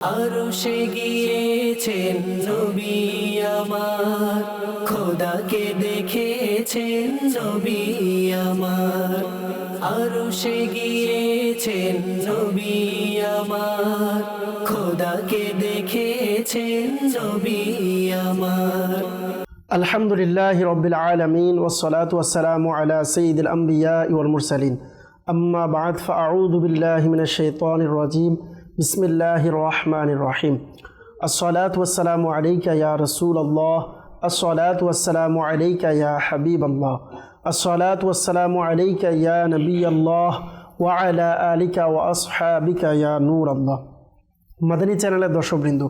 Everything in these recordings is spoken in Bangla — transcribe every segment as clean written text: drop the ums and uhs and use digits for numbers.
আরশে গিয়েছেন নবী আমার, খোদাকে দেখেছেন নবী আমার। আরশে গিয়েছেন নবী আমার, খোদাকে দেখেছেন নবী আমার। আলহামদুলিল্লাহি রাব্বিল আলামিন ওয়াসসালাতু ওয়াসসালামু আলা সাইয়্যিদিল আমবিয়া ওয়াল মুরসালিন। আম্মা বা'দ ফাআউযু বিল্লাহি মিনাশ শাইতানির রাজীম। বিসমিল্লাহির রহমানির রহিম। আসসালাতু ওয়াসসালামু আলাইকা ইয়া রাসূলুল্লাহ, আসসালাতু ওয়াসসালামু আলাইকা ইয়া হাবিবাল্লাহ, আসসালাতু ওয়াসসালামু আলাইকা ইয়া নবিয়াল্লাহ ওয়া আলা আলিকা ওয়া আসহাবিকা ইয়া নূরাল্লাহ। মাদানী চ্যানেলের দর্শকবৃন্দ,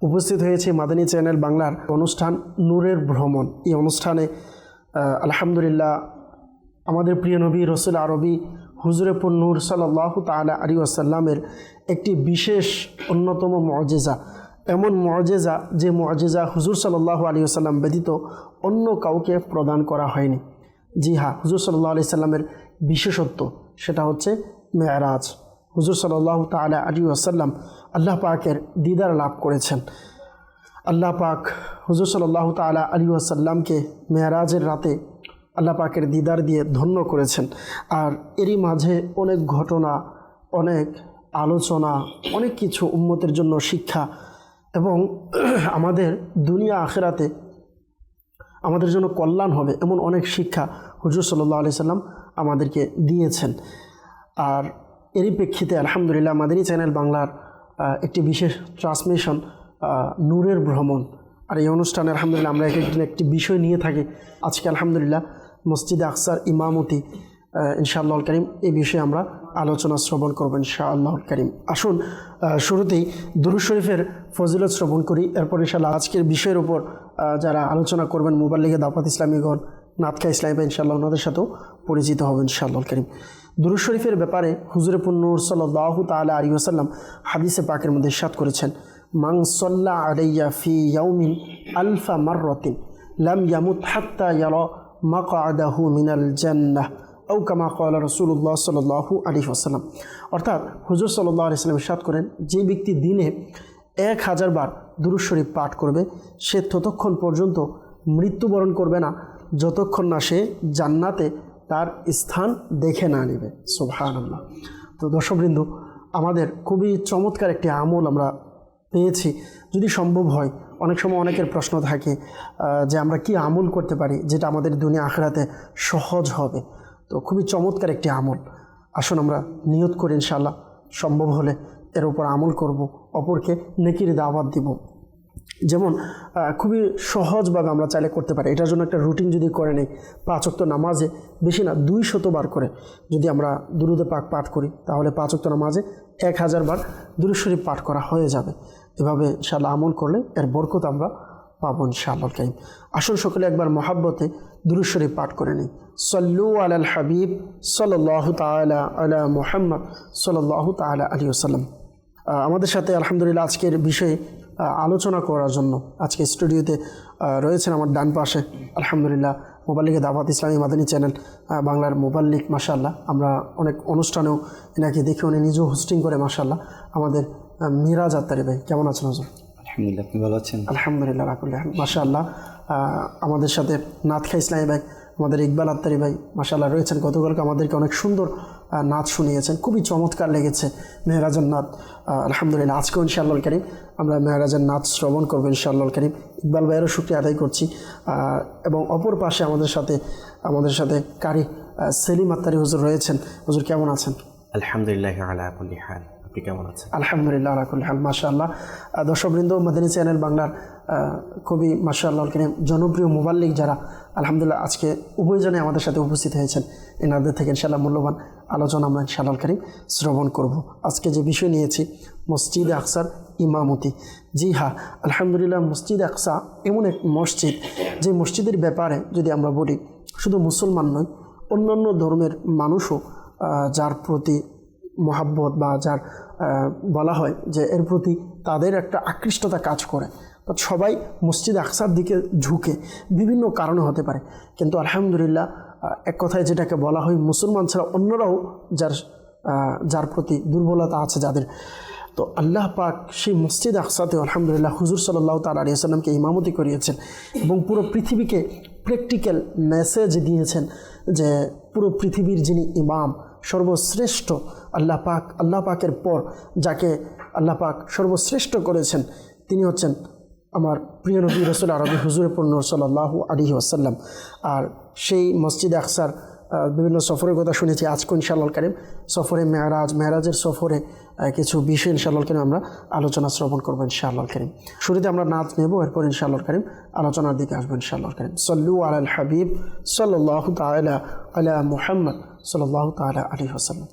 উপস্থিত হয়েছে মাদানী চ্যানেল বাংলার অনুষ্ঠান নূরের ভ্রমণ। এই অনুষ্ঠানে আলহামদুলিল্লাহ আমাদের প্রিয় নবী রসুল আরবি হুজুরে নূর সাল্লাল্লাহু তাআলা আলাইহি ওয়াসাল্লামের একটি বিশেষ অন্যতম মুআজিজা, এমন মুআজিজা যে মুআজিজা হুজুর সাল্লাল্লাহু আলাইহি ওয়াসাল্লাম ব্যতীত অন্য কাউকে প্রদান করা হয়নি। জি হ্যাঁ, হুজুর সাল্লাল্লাহু আলাইহি ওয়াসাল্লামের বিশেষত্ব সেটা হচ্ছে মেরাজ। হুজুর সাল্লাল্লাহু তাআলা আলাইহি ওয়াসাল্লাম আল্লাহ পাকের দিদার লাভ করেছেন। আল্লাহ পাক হুজুর সাল্লাল্লাহু তাআলা আলাইহি ওয়াসাল্লামকে মেরাজের রাতে আল্লাহ পাকের দিদার দিয়ে ধন্য করেছেন। আর এরই মাঝে অনেক ঘটনা, অনেক আলোচনা, অনেক কিছু উম্মতের জন্য শিক্ষা এবং আমাদের দুনিয়া আখিরাতে আমাদের জন্য কল্যাণ হবে এমন অনেক শিক্ষা হুজুর সাল্লাল্লাহু আলাইহি ওয়াসাল্লাম আমাদেরকে দিয়েছেন। আর এরই প্রেক্ষিতে আলহামদুলিল্লাহ মাদানী চ্যানেল বাংলার একটি বিশেষ ট্রান্সমিশন নূরের ভ্রমণ। আর এই অনুষ্ঠানে আলহামদুলিল্লাহ আমরা একটি বিষয় নিয়ে থাকি। আজকে আলহামদুলিল্লাহ মসজিদে আকসার ইমামতি ইনশাআল্লাহুল কারীম এই বিষয়ে আমরা আলোচনা শ্রবণ করব ইনশাআল্লাহুল কারীম। আসুন শুরুতেই দুরূদ শরীফের ফজিলত শ্রবণ করি, এরপর ইনশাআল্লাহ আজকের বিষয়ের উপর যারা আলোচনা করবেন মুবাল্লিগে দাওয়াত ইসলামীগণ, নাতখা ইসলামী, ইনশাআল্লাহ ওনাদের সাথেও পরিচিত হবেন ইনশাআল্লাহুল কারীম। দুরূদ শরীফের ব্যাপারে হুজুরে নূর সাল্লাল্লাহু তাআলা আলাইহি ওয়াসাল্লাম হাদিসে পাকের মধ্যে ইরশাদ করেছেন, মান সাল্লা আলাইয়া ফি ইয়াউমিন আলফা মাররাতিন লাম ইয়ামুত হাত্তা ইয়ারা মাকআদাহু মিনাল জান্নাহ আও কামা ক্বালা রাসূলুল্লাহ সাল্লাল্লাহু আলাইহি ওয়াসাল্লাম। অর্থাৎ হুজুর সাল্লাল্লাহু আলাইহি ওয়াসাল্লাম ইরশাদ করেন, যে ব্যক্তি দিনে 1000 বার দুরূদ শরীফ পাঠ করবে সে ততক্ষণ পর্যন্ত মৃত্যুবরণ করবে না যতক্ষণ না সে জান্নাতে তার স্থান দেখে না নেবে। সুবহানাল্লাহ। তো দর্শকবৃন্দ, আমাদের খুবই চমৎকার একটি আমল আমরা পেয়েছি। যদি সম্ভব হয়, অনেক সময় অনেকের প্রশ্ন থাকে যে আমরা কি আমল করতে পারি যেটা আমাদের দুনিয়া আখিরাতে সহজ হবে। তো খুবই চমৎকার একটি আমল। আসুন আমরা নিয়ত করি ইনশাআল্লাহ সম্ভব হলে এর উপর আমল করব, অপরকে নেকির দাওয়াত দিব। যেমন খুবই সহজভাবে আমরা চাইলে করতে পারি। এটার জন্য একটা রুটিন যদি করে নেই, 5 ওয়াক্ত নামাজে বেশি না 200 বার করে যদি আমরা দুরুদে পাক পাঠ করি তাহলে 5 ওয়াক্ত নামাজে 1000 বার দুরূদ শরীফ পাঠ করা হয়ে যাবে। এভাবে ইনশাআল্লাহ আমল করলে এর বরকত আমরা পাবো ইনশাআল্লাহ কারীম। আসুন সকলে একবার মহাব্বতে দুরূদ শরীফ পাঠ করে নিই। সাল্লু আলাল হাবিব সাল্লাল্লাহু তাআলা আলা মুহাম্মদ সাল্লাল্লাহু তাআলা আলাইহি ওয়াসাল্লাম। আমাদের সাথে আলহামদুলিল্লাহ আজকের বিষয়ে আলোচনা করার জন্য আজকে স্টুডিওতে রয়েছেন আমার ডান পাশে আলহামদুলিল্লাহ মুবাল্লিগে দাওয়াত ইসলামী মাদানী চ্যানেল বাংলার মুবাল্লিগ। মাশাআল্লাহ, আমরা অনেক অনুষ্ঠানেও এনাকে দেখে উনি নিজেও হোস্টিং করে। মাশাআল্লাহ, আমাদের মিরাজ আত্তারি ভাই, কেমন আছেন হুজুর? আলহামদুলিল্লাহ, আপনি ভালো আছেন? আলহামদুলিল্লাহ রাকুল্লাহ। মাশাআল্লাহ, আমাদের সাথে নাতখা ইসলামী ভাই, আমাদের ইকবাল আত্তারি ভাই মাশাআল্লাহ রয়েছেন। গতকালকে আমাদেরকে অনেক সুন্দর নাচ শুনিয়েছেন, খুবই চমৎকার লেগেছে মেহরাজের নাচ। আলহামদুলিল্লাহ আজকেও ইনশাআল্লাহুল কারীম আমরা মেহরাজের নাচ শ্রবণ করবো ইনশাআল্লাহুল কারীম। ইকবাল ভাইয়েরও শুকরিয়া আদায় করছি। এবং অপর পাশে আমাদের সাথে কারি সেলিম আত্তারি হুজুর রয়েছেন। হুজুর কেমন আছেন? আলহামদুলিল্লাহ আলা কুল্লি হাল, আপনি কেমন আছেন? আলহামদুলিল্লাহ আলা কুল্লি হাল। মাশাআল্লাহ, দর্শকবৃন্দ মাদানী চ্যানেল বাংলার খুবই মাশাআল্লাহুল কারীম জনপ্রিয় মুবাল্লিগ যারা আলহামদুলিল্লাহ আজকে উভয়জনে আমাদের সাথে উপস্থিত হয়েছেন, এনাদের থেকে ইনশাআল্লাহ মূল্যবান আলোচনা আমরা ইনশাআল্লাহুল কারীম শ্রবণ করব। আজকে যে বিষয় নিয়েছি মসজিদে আকসার ইমামতি। জি হ্যাঁ, আলহামদুলিল্লাহ মসজিদে আকসা এমন এক মসজিদ যে মসজিদের ব্যাপারে যদি আমরা বলি, শুধু মুসলমান নয় অন্যান্য ধর্মের মানুষও যার প্রতি মহাব্বত বা যার বলা হয় যে এর প্রতি তাদের একটা আকৃষ্টতা কাজ করে, সবাই মসজিদ আকসার দিকে ঝুঁকে, বিভিন্ন কারণে হতে পারে। কিন্তু আলহামদুলিল্লাহ এক কথায় যেটাকে বলা হয় মুসলমান ছাড়া অন্যরাও যার প্রতি দুর্বলতা আছে যাদের, তো আল্লাহ পাক সেই মসজিদ আকসাতে আলহামদুলিল্লাহ হুজুর সাল্লাল্লাহু তাআলা আলাইহি ওয়াসাল্লামকে ইমামতি করিয়েছেন এবং পুরো পৃথিবীকে প্র্যাকটিক্যাল মেসেজ দিয়েছেন যে পুরো পৃথিবীর যিনি ইমাম সর্বশ্রেষ্ঠ আল্লাহ পাকের পর যাকে আল্লাহ পাক সর্বশ্রেষ্ঠ করেছেন তিনি হচ্ছেন আমার প্রিয় নবী রাসূল আরবি হুজুরে পূর্ণ সাল্লাল্লাহু আলাইহি ওয়াসাল্লাম। আর সেই মসজিদ আকসার বিভিন্ন সফরের কথা শুনেছি। আজকে ইনশাআল্লাহ কারীম সফরে মেরাজের সফরে কিছু বিষয় ইনশাআল্লাহ কারীম আমরা আলোচনা শ্রবণ করবো ইনশাআল্লাহ কারীম। শুরুতে আমরা নাচ নেব, এরপর ইনশাআল্লাহ কারীম আলোচনার দিকে আসবো ইনশাআল্লাহ কারীম। সল্লু আলাল হাবিব সাল্লাল্লাহু তাআলা আলা মুহাম্মদ সাল্লাল্লাহু তাআলা আলাইহি ওয়াসাল্লাম।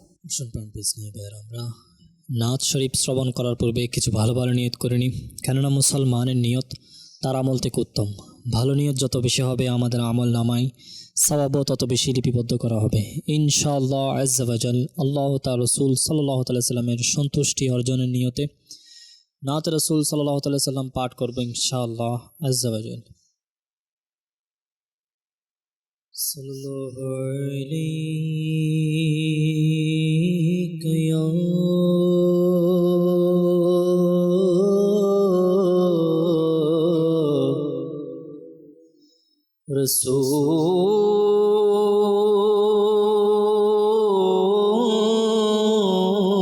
আমরা নাচ শরীফ শ্রবণ করার পূর্বে কিছু ভালো ভালো নিয়ত করে নিই, কেননা মুসলমানের নিয়ত তার আমল থেকে উত্তম। ভালো নিয়ত যত বেশি হবে আমাদের আমল নামায় সওয়াবও তত বেশি লিপিবদ্ধ করা হবে ইনশাআল্লাহ আজ্জা ওয়া জাল। আল্লাহ তাআলা রাসূল সাল্লাল্লাহু আলাইহি সাল্লামের সন্তুষ্টি অর্জনের নিয়তে নাত রাসূল সাল্লাল্লাহু আলাইহি সাল্লাম পাঠ করব ইনশাআল্লাহ আজ্জা ওয়া জাল। সাল্লাল্লাহু আলাইকা ইয়া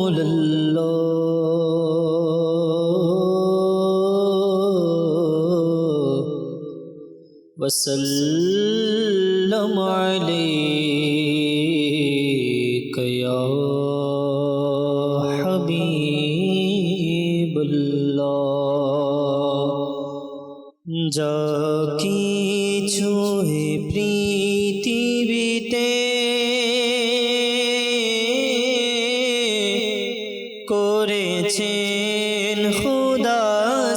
রাসূলুল্লাহ ওয়াসাল্লাম আলাইকা ইয়া হাবিবাল্লাহ। যা কিছু পৃথিবীতে করেছেন খোদা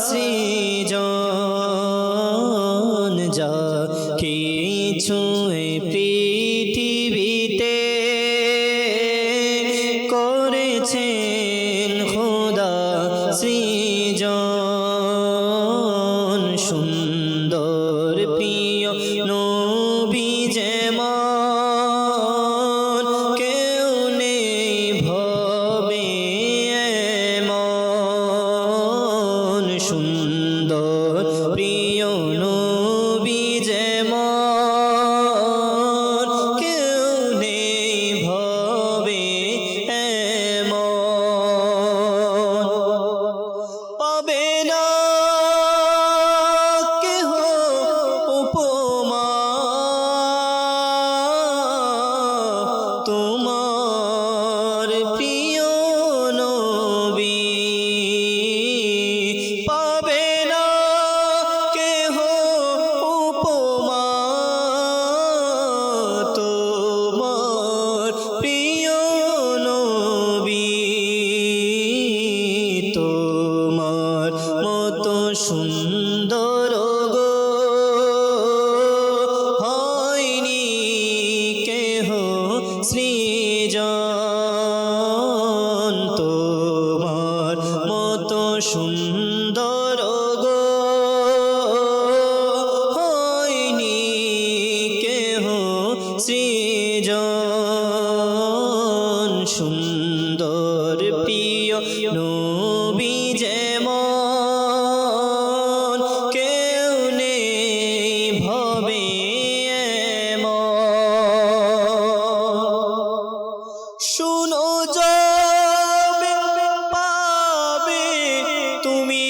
সৃজন, যা কিছু পৃথিবীতে করেছেন খোদা সৃজন, সুন্দর প্রিয় নবী যেমন কেউ নেই ভবে এমন, সুন্দর প্রিয় নবী যেমন কেউ নেই ভবে এমন, পাবে না কেহ উপমা তোমার প্রিয় নবী, পাবে না কেহ উপমা তোমার প্রিয় নবী, তোমার মতো সুন্দর গো হয়নি কেহ সৃজন, তোমার মতো সুন্দর গো হয়নি কেহ সৃজন, সুন্দর প্রিয় নবী যেমন কেউ নেই ভবে এমন, শুনো যাবে পাবে তুমি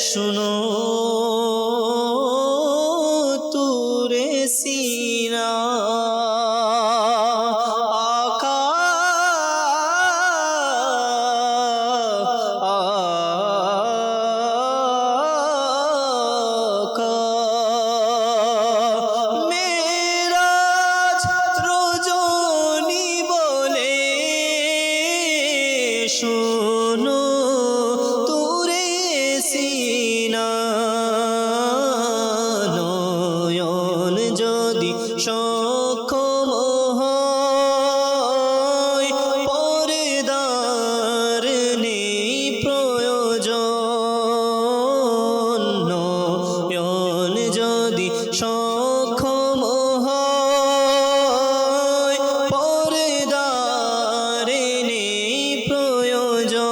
শুনো তুরে সিনা আকা আকা মেরাজ রজনী বলে শোনো তুরে সিনা নয়ন যদি সক্ষম হয় পর্দার নেই প্রয়োজন নয়ন যদি সক্ষম হয় পর্দার নেই প্রয়োজন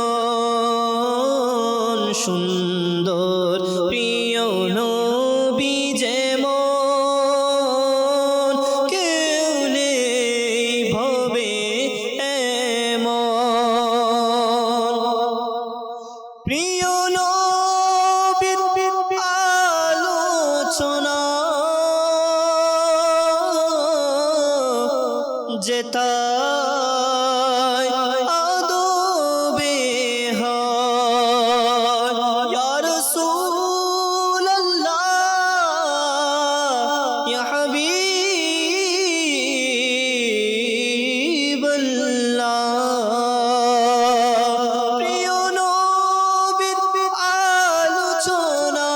সুন্দর প্রিয় নবী যেমন কেউ নেই ভবে এমন প্রিয় নবীর আলোচনা যেতায় আদবে হয় ইয়া রাসূলুল্লাহ ইয়া হাবিবাল্লাহ প্রিয় নবীর আলোচনা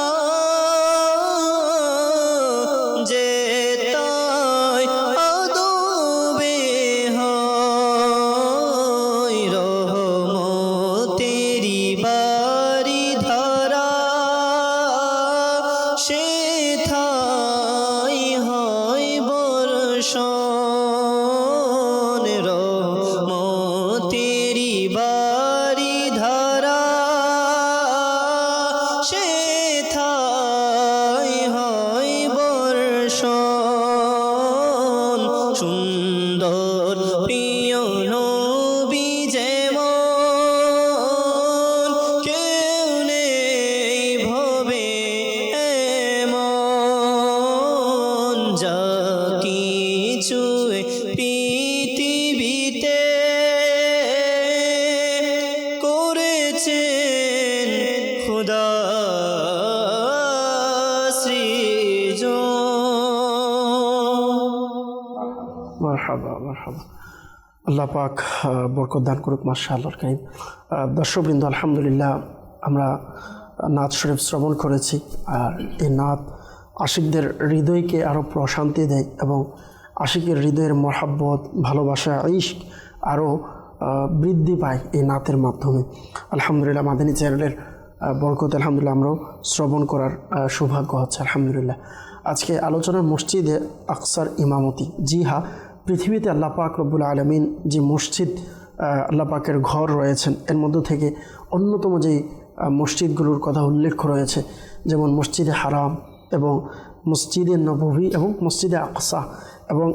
যেতায় আদবে হয় রহমতেরি বারি ধারা সেথায় হয় বর্ষণ রহমতেরি বারি ধারা সেথায় হয় বর্ষণ সুন্দর প্রিয় নবী যেমন কেউ নেই ভবে এমন যা কিছু পৃথিবীতে করেছেন খোদা সৃজন মারহাবা মারহাবা। আল্লাহ পাক বরকত দান করুক মাশাআল্লাহ কারীম। দর্শকবৃন্দ, আলহামদুলিল্লাহ আমরা নাত শরীফ শ্রবণ করেছি। আর এই নাত আশিকদের হৃদয়কে আরও প্রশান্তি দেয় এবং আশিকের হৃদয়ের মহাব্বত ভালোবাসা ইশক আরও বৃদ্ধি পায় এই নাতের মাধ্যমে। আলহামদুলিল্লাহ মাদানী চ্যানেলের বরকত আলহামদুলিল্লাহ আমরাও শ্রবণ করার সৌভাগ্য হচ্ছে আলহামদুলিল্লাহ। আজকে আলোচনা মসজিদে আকসার ইমামতি। জি হ্যাঁ, পৃথিবীতে আল্লাহ পাক রব্বুল আলামিন যে মসজিদ আল্লাহ পাকের ঘর রয়েছেন এর মধ্য থেকে অন্যতম যেই মসজিদগুলোর কথা উল্লেখ রয়েছে, যেমন মসজিদে হারাম এবং মসজিদে নববী এবং মসজিদে আকসা, এবং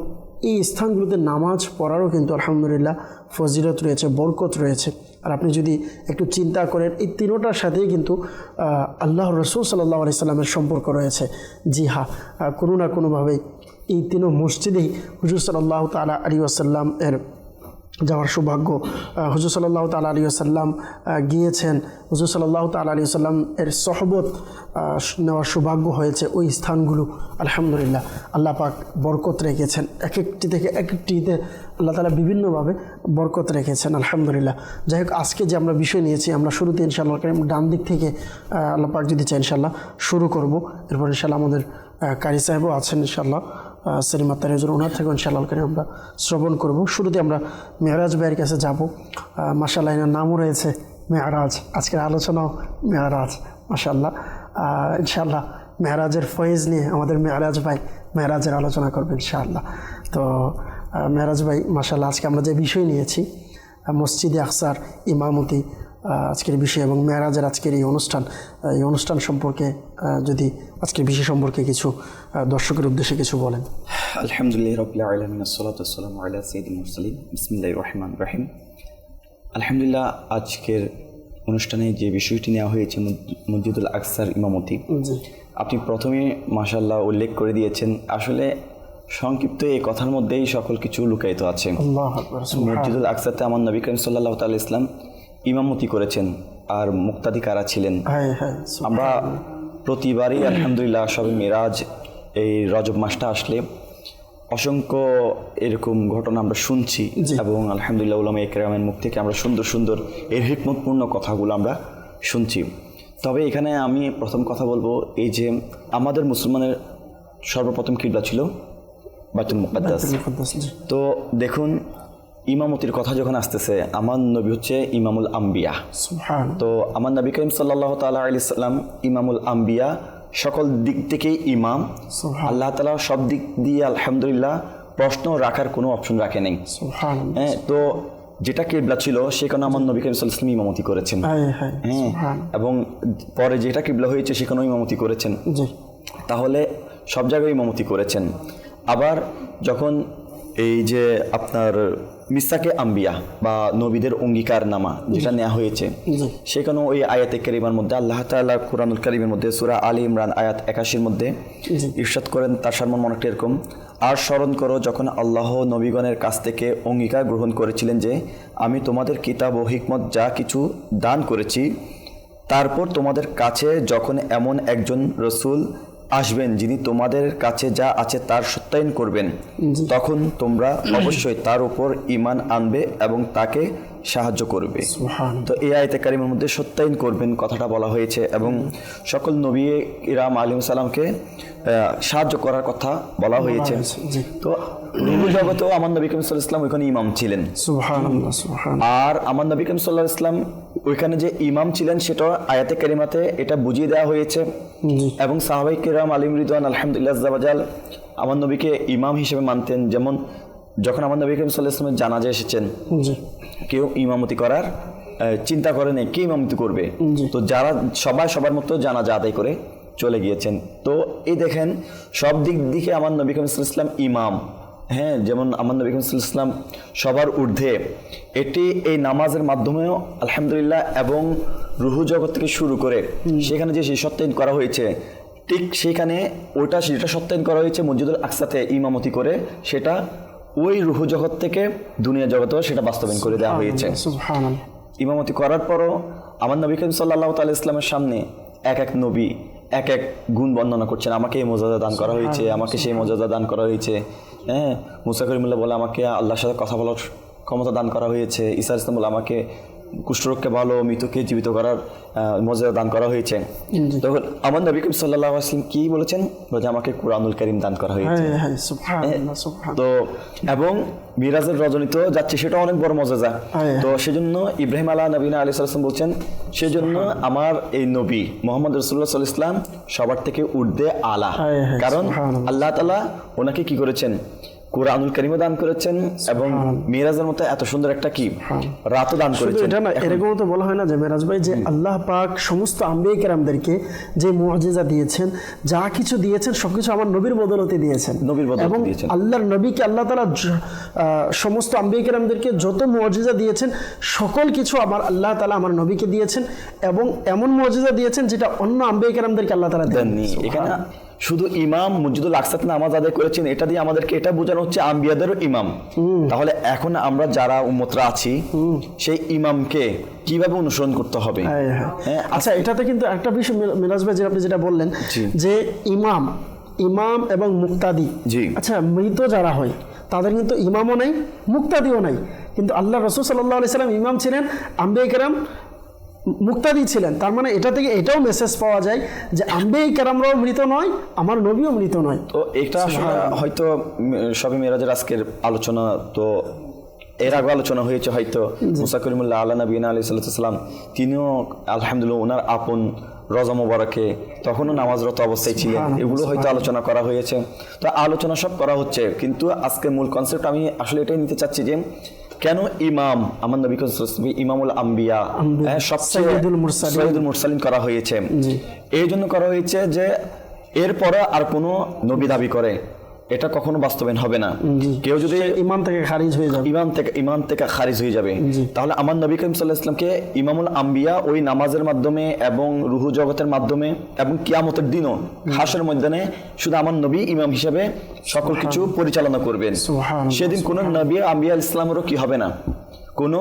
এই স্থানগুলোতে নামাজ পড়ারও কিন্তু আলহামদুলিল্লাহ ফজিলত রয়েছে, বরকত রয়েছে। আর আপনি যদি একটু চিন্তা করেন এই তিনোটার সাথেই কিন্তু আল্লাহর রাসূল সাল্লাল্লাহু আলাইহি সাল্লামের সম্পর্ক রয়েছে। জি হ্যাঁ, কোনো না কোনোভাবেই এই তিনো মসজিদেই হুজুর সাল্লাল্লাহু তাআলা আলাইহি ওয়াসাল্লাম এর যাওয়ার সৌভাগ্য, হুজুর সাল্লাল্লাহু তাআলা আলাইহি ওয়াসাল্লাম গিয়েছেন, হুজুর সাল্লাল্লাহু তাআলা আলাইহি ওয়াসাল্লাম এর সহবত নেওয়ার সৌভাগ্য হয়েছে ওই স্থানগুলো। আলহামদুলিল্লাহ আল্লাহ পাক বরকত রেখেছেন, এক একটি থেকে এক একটিতে আল্লাহ তাআলা বিভিন্নভাবে বরকত রেখেছেন আলহামদুলিল্লাহ। যাই হোক, আজকে যে আমরা বিষয় নিয়েছি আমরা শুরুতে ইনশাআল্লাহ ডান দিক থেকে আল্লাহ পাক যদি চাই ইনশাআল্লাহ শুরু করব। এরপর ইনশাআল্লাহ আমাদের কারি সাহেবও আছেন ইনশাআল্লাহ, সেলিমা তারিজুর, ওনার থেকে ইনশাআল্লাহ আমরা শ্রবণ করব। শুরুতে আমরা মেরাজ ভাইয়ের কাছে যাব। মাশাআল্লাহ এনার নামও রয়েছে মেরাজ, আজকের আলোচনাও মেরাজ মাশাআল্লাহ। ইনশাআল্লাহ মেরাজের ফয়েজ নিয়ে আমাদের মেরাজ ভাই মেরাজের আলোচনা করবেন ইনশাআল্লাহ। তো মেরাজ ভাই মাশাআল্লাহ, আজকে আমরা যে বিষয় নিয়েছি মসজিদে আকসার ইমামতি আজকের বিষয় এবং মেরাজের আজকের এই অনুষ্ঠান সম্পর্কে যদি আজকের বিষয় সম্পর্কে কিছু দর্শকের উদ্দেশ্যে কিছু বলেন। আলহামদুলিল্লাহ রাব্বিল আলামিন আসসালাতু ওয়াসসালামু আলা সাইয়্যিদিল মুরসালিন বিসমিল্লাহির রহমানির রহিম। আলহামদুলিল্লাহ, আজকের অনুষ্ঠানে যে বিষয়টি নেওয়া হয়েছে মসজিদুল আকসার ইমামতি, জি আপনি প্রথমে মাশাআল্লাহ উল্লেখ করে দিয়েছেন। আসলে সংক্ষিপ্ত এই কথার মধ্যেই সকল কিছু লুকায়িত আছে। আল্লাহু আকবার। মসজিদুল আকসাতে আমার নবী করিম সাল্লাল্লাহু তাআলা ইসলাম ইমামতি করেছেন, আর মুক্তাদি কারা ছিলেন? হ্যাঁ হ্যাঁ, আমরা প্রতিবারই আলহামদুলিল্লাহ সবে মিরাজ এই রজব মাসটা আসলে অসংখ্য এরকম ঘটনা আমরা শুনছি, এবং আলহামদুলিল্লাহ উলামায়ে কেরামের মুখ থেকে আমরা সুন্দর সুন্দর এর হিকমতপূর্ণ কথাগুলো আমরা শুনছি। তবে এখানে আমি প্রথম কথা বলবো, এই যে আমাদের মুসলমানের সর্বপ্রথম কিবলা ছিল বাইতুল মুকাদ্দাস। তো দেখুন, ইমামতির কথা যখন আসতেছে, আমার নবী হচ্ছে ইমামুল আম্বিয়া। তো আমার নবী করিম সাল্লাল্লাহু তাআলা আলাইহি সাল্লাম ইমামুল আম্বিয়া, সকল দিক থেকেই ইমাম। আল্লাহ তাআলা সব দিক দিয়ে আলহামদুলিল্লাহ প্রশ্ন রাখার কোনো অপশন রাখে নাই। হ্যাঁ, তো যেটা কিবলা ছিল সেখানে আমার নবী করিম সাল্লাল্লাহু আলাইহি ওয়াসাল্লাম ইমামতি করেছেন। হ্যাঁ, এবং পরে যেটা কিবলা হয়েছে সেখানেও ইমামতি করেছেন। তাহলে সব জায়গায় ইমামতি করেছেন। আবার যখন এই যে আপনার মিসাকে আম্বিয়া বা নবীদের অঙ্গীকারনামা যেটা নেওয়া হয়েছে, সেখানেও ওই আয়াতে কারিমার মধ্যে আল্লাহ তাআলা কুরআনুল কারীমের মধ্যে সূরা আলী ইমরান আয়াত 81 মধ্যে ইরশাদ করেন, তার সম্মান অনেকটা এরকম, আর স্মরণ করো যখন আল্লাহ নবীগণের কাছ থেকে অঙ্গীকার গ্রহণ করেছিলেন যে আমি তোমাদের কিতাব ও হিকমত যা কিছু দান করেছি, তারপর তোমাদের কাছে যখন এমন একজন রসূল আসবেন যিনি তোমাদের কাছে যা আছে তার সত্যায়ন করবেন, তখন তোমরা অবশ্যই তার উপর ঈমান আনবে এবং তাকে সাহায্য করবে। তো এই আয়াতে কারিমের মধ্যে সত্যায়ন করবেন কথাটা বলা হয়েছে, এবং সকল নবী ইরাম আলাইহিস সালামকে সাহায্য করার কথা বলা হয়েছে। তো রুহ জগতেও আমার নবী করিম সাল্লাল্লাহু আলাইহি ওয়াসাল্লাম ওইখানে ইমাম ছিলেন। আর আমার নবী করিম সাল্লাল্লাহু আলাইহি ওয়াসাল্লাম ওইখানে যে ইমাম ছিলেন সেটা আয়াতে কারিমাতে এটা বুঝিয়ে দেওয়া হয়েছে, এবং সাহাবায়ে কেরাম আলাইহিম রিদওয়ান আলহামদুলিল্লাহ আযজা ওয়াজাল আমার নবীকে ইমাম হিসেবে মানতেন। যেমন যখন আমার নবী করিম সাল্লাল্লাহু আলাইহি ওয়াসাল্লামের জানাজা এসেছেন, কেউ ইমামতি করার চিন্তা করে নেই কে ইমামতি করবে, তো যারা সবাই সবার মতো জানাজা আদায় করে চলে গিয়েছেন। তো এই দেখেন সব দিক দিকে আমার নবী করিম সাল্লাল্লাহু আলাইহি ওয়াসাল্লাম ইমাম। হ্যাঁ, যেমন আমার নবী করিম সাল্লাল্লাহু আলাইহি ওয়াসাল্লাম সবার ঊর্ধ্বে, এটি এই নামাজের মাধ্যমেও আলহামদুলিল্লাহ, এবং রুহু জগৎ থেকে শুরু করে সেখানে যে সেই সত্যায়ন করা হয়েছে, ঠিক সেখানে ওইটা যেটা সত্যায়ন করা হয়েছে মসজিদুল আকসাতে ইমামতি করে, সেটা ওই রুহু জগৎ থেকে দুনিয়া জগতেও সেটা বাস্তবায়ন করে দেওয়া হয়েছে। ইমামতি করার পরও আমার নবী করিম সাল্লাল্লাহু তাআলা ইসলামের সামনে এক এক নবী এক এক গুণ বর্ণনা করছেন, আমাকে এই মর্যাদা দান করা হয়েছে, আমাকে সেই মর্যাদা দান করা হয়েছে। হ্যাঁ, মুসা করিমুল্লাহ বলে আমাকে আল্লাহর সাথে কথা বলার ক্ষমতা দান করা হয়েছে। ঈসা ইসলাম বলে আমাকে কুষ্ঠরোগকে ভালো, মৃতকে জীবিত করার মর্যাদা দান করা হয়েছে। তখন আমার নবী করিম সাল্লাল্লাহু আলাইহি ওয়াসাল্লাম কি বলেছেন, বলে আমাকে কুরআনুল কারীম দান করা হয়েছে। তো এবং মিরাজের রজনীতে যাচ্ছে, সেটা অনেক বড় মর্যাদা। তো সেজন্য ইব্রাহিম নবীনা আলাইহিস সালাম বলছেন, সেজন্য আমার এই নবী মুহাম্মদ রাসূলুল্লাহ সাল্লাল্লাহু আলাইহি ওয়াসাল্লাম সবার থেকে ঊর্ধ্বে আলা, কারণ আল্লাহ তাআলা ওনাকে কি করেছেন, কুরআনুল কারীমও দান করেছেন, এবং মিরাজের মতো এত সুন্দর একটা কি রাতও দান করেছেন। এটা না এরকম তো বলা হয় না যে মিরাজ ভাই, যে আল্লাহ পাক সমস্ত আম্বিয়া কেরামদেরকে যে মুআজিজা দিয়েছেন, যা কিছু দিয়েছেন সবকিছু আমার নবীর বদৌলতে দিয়েছেন, নবীর বদৌলতে দিয়েছেন। আল্লাহর নবীকে আল্লাহ তাআলা সমস্ত আম্বিয়া কেরামদেরকে যত মুআজিজা দিয়েছেন, সকল কিছু আমার আল্লাহ তাআলা আমার নবীকে দিয়েছেন, এবং এমন মুআজিজা দিয়েছেন যেটা অন্য আম্বিয়া কেরামদেরকে আল্লাহ তাআলা দেননি। এখানে শুধু ইমাম মসজিদুল আকসাতে নামাজ আদায় করেছেন, এটা দিয়ে আমাদেরকে এটা বোঝানো হচ্ছে আম্বিয়াদেরও ইমাম। তাহলে এখন আমরা যারা উম্মতরা আছি, সেই ইমামকে কিভাবে অনুসরণ করতে হবে। আচ্ছা, এটাতে কিন্তু একটা বিষয় মিরাজ ভাই, আপনি যেটা বললেন যে ইমাম এবং মুক্তাদি, আচ্ছা মৃত যারা হয় তাদের কিন্তু ইমামও নাই, মুক্তাদিও নাই, কিন্তু আল্লাহ রাসূল সাল্লাল্লাহু আলাইহি সাল্লাম ইমাম ছিলেন, আম্বিয়া কেরাম মুক্তাদি ছিলেন। তার মানে এটা থেকে এটাও মেসেজ পাওয়া যায় যে আম্বিয়া কেরামরাও মৃত নয়, আমার নবীও মৃত নয়। তো এটা আসলে হয়তো শবে মিরাজের আজকের আলোচনা, তো এর আগে আলোচনা হয়েছে হয়তো মুসা করিমুল্লাহ আলা নবীনা আলাইহিস সালাম, তিনিও আলহামদুলিল্লাহ ওনার আপন রজা মোবারকে তখনও নামাজরত অবস্থায় ছিলেন, এগুলো হয়তো আলোচনা করা হয়েছে। তো আলোচনা সব করা হচ্ছে, কিন্তু আজকের মূল কনসেপ্ট আমি আসলে এটাই নিতে চাচ্ছি যে কেন ইমাম আমার নবী ইমামুল আম্বিয়া, সবচেয়ে সাইয়্যিদুল মুরসালিন করা হয়েছে। এই জন্য করা হয়েছে যে এরপরে আর কোনো নবী দাবি করে এটা কখনো বাস্তবায়ন হবে না। কেউ যদি ইমান থেকে খারিজ হয়ে যাবে, ইমান থেকে খারিজ হয়ে যাবে। তাহলে আমার নবী করিম সাল্লাল্লাহু আলাইহি ওয়াসাল্লামকে ইমামুল আম্বিয়া ওই নামাজের মাধ্যমে এবং রুহু জগতের মাধ্যমে এবং কিয়ামতের দিনও হাসরের ময়দানে শুধু আমার নবী ইমাম হিসেবে সকল কিছু পরিচালনা করবেন। সেদিন কোনো নবী আম্বিয়া ইসলামেরও কি হবে না, কোনো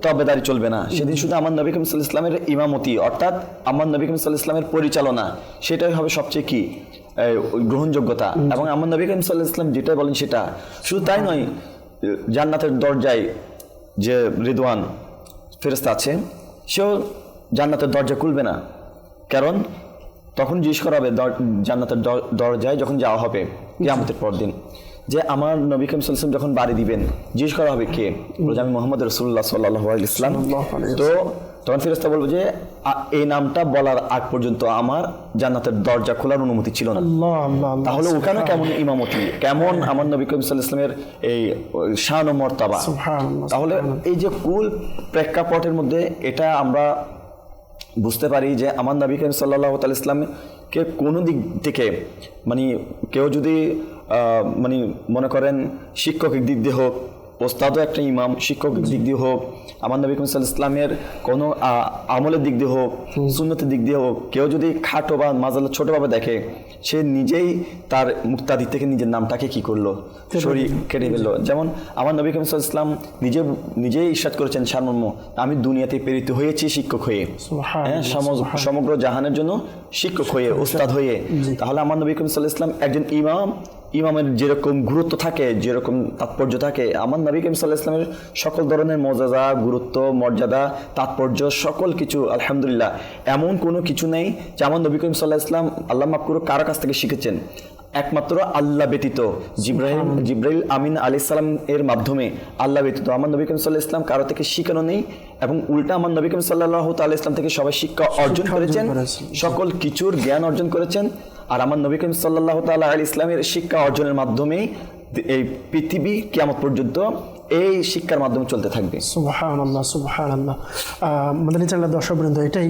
তবেদারি চলবে না। সেদিন শুধু আমার নবী করিম সাল্লাল্লাহু আলাইহি ওয়াসাল্লামের ইমামতি, অর্থাৎ আমার নবী করিম সাল্লাল্লাহু আলাইহি ওয়াসাল্লামের পরিচালনা, সেটাই হবে সবচেয়ে কি গ্রহণযোগ্যতা। এবং আমার নবী করিম সাল্লাল্লাহু আলাইহি ওয়াসাল্লাম যেটা বলেন সেটা শুধু তাই নয়, জান্নাতের দরজায় যে রিদওয়ান ফেরেশতা আছে সেও জান্নাতের দরজা খুলবে না, কারণ তখন জিজ্ঞেস করা হবে জান্নাতের দরজায় যখন যাওয়া হবে কিয়ামতের পর দিন, যে আমার নবী করিম সাল্লাল্লাহু আলাইহি ওয়াসাল্লাম যখন বাড়ি দিবেন জিজ্ঞেস করা হবে কে, বলবে আমি মুহাম্মদ রাসূলুল্লাহ সাল্লাল্লাহু আলাইহি ওয়াসাল্লাম। তো তখন ফেরেশতা বলবে যে এই নামটা বলার আগ পর্যন্ত আমার জান্নাতের দরজা খোলার অনুমতি ছিল না। তাহলে ওখানে কেমন ইমামতি, কেমন আমার নবী করিম সাল্লাল্লাহু আলাইহি ওয়াসাল্লামের এই শান ও মর্তবা। তাহলে এই যে কুল প্রেক্ষাপটের মধ্যে এটা আমরা বুঝতে পারি যে আমার নবী করিম সাল্লাল্লাহু আলাইহি ওয়াসাল্লামকে কোনো দিক থেকে মানে কেউ যদি মানে মনে করেন শিক্ষকের দিক দিয়ে হোক, ওস্তাদও একটা ইমাম, শিক্ষকের দিক দিয়ে হোক, আমার নবী করিম সাল্লাল্লাহু আলাইহি ওয়াসাল্লামের কোনো আমলের দিক দিয়ে হোক, সুন্নতের দিক দিয়ে হোক, কেউ যদি খাটো বা মাজালা ছোটভাবে দেখে, সে নিজেই তার মুক্তাদি থেকে নিজের নামটাকে কি করলো, সরিয়ে কেটে ফেললো। যেমন আমার নবী করিম সাল্লাল্লাহু আলাইহি ওয়াসাল্লাম নিজেই ইরশাদ করেছেন সারমর্ম, আমি দুনিয়াতে প্রেরিত হয়েছি শিক্ষক হয়ে, সমগ্র জাহানের জন্য শিক্ষক হয়ে, ওস্তাদ হয়ে। তাহলে আমার নবী করিম সাল্লাল্লাহু আলাইহি ওয়াসাল্লাম একজন ইমামের যেরকম গুরুত্ব থাকে, যেরকম তাৎপর্য থাকে, আমার নবী করিম সাল্লাল্লাহু আলাইহি ওয়াসাল্লামের সকল ধরনের মর্যাদা, গুরুত্ব, মর্যাদা, তাৎপর্য সকল কিছু আলহামদুলিল্লাহ এমন কোনো কিছু নেই যে আমার নবী করিম সাল্লাল্লাহু আলাইহি ওয়াসাল্লাম আল্লাহ মাফ করুক কারো কাছ থেকে শিখেছেন। একমাত্র আল্লাহ ব্যতীত, জিব্রাইল আমিন আলাইহিস সালাম এর মাধ্যমে আল্লাহ ব্যতীত আমার নবী করিম সাল্লাল্লাহু আলাইহি ওয়াসাল্লাম কারো থেকে শিখানো নেই, এবং উল্টা আমার নবী করিম সাল্লাল্লাহু তাআলা ইসলাম থেকে সবাই শিক্ষা অর্জন করেছেন, সকল কিছুর জ্ঞান অর্জন করেছেন। আর আমার নবী করিম সাল্লাল্লাহু তাআলা আলাইহি ইসলামের শিক্ষা অর্জনের মাধ্যমেই এই পৃথিবী কিয়ামত পর্যন্ত এই শিক্ষার মাধ্যমে চলতে থাকবে। সুবহানাল্লাহ, সুবহানাল্লাহ। মাদানী চ্যানেলের দর্শকবৃন্দ, এটাই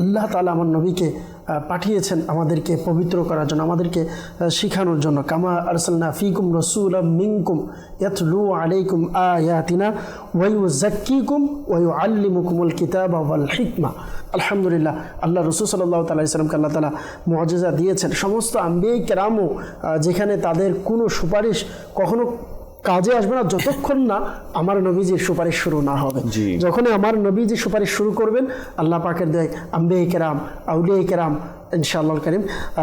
আল্লাহ তাআলা আমার নবীকে পাঠিয়েছেন আমাদেরকে পবিত্র করার জন্য, আমাদেরকে শিখানোর জন্য। কামা আরসালনা ফীকুম রাসূলাম মিনকুম ইয়াতলু আলাইকুম আয়াতিনা ওয়া ইউযাক্কিকুম ওয়া ইউআল্লিমুকুমুল কিতাবা ওয়াল হিকমা। আলহামদুলিল্লাহ, আল্লাহ রাসূল সাল্লাল্লাহু তাআলা আলাইহি সাল্লামকে আল্লাহ তাআলা মুআজিজা দিয়েছেন। সমস্ত আম্বিয়া কেরামও যেখানে তাদের কোনো সুপারিশ কখনো কাজে আসবে না যতক্ষণ না আমার নবীজির সুপারিশ শুরু না হবে। যখনই আমার নবীজি সুপারিশ শুরু করবেন, আল্লাহ পাকের দেয় আম্বিয়া কেরাম, আউলিয়া কেরাম, ইনশাআল্লাহ করিম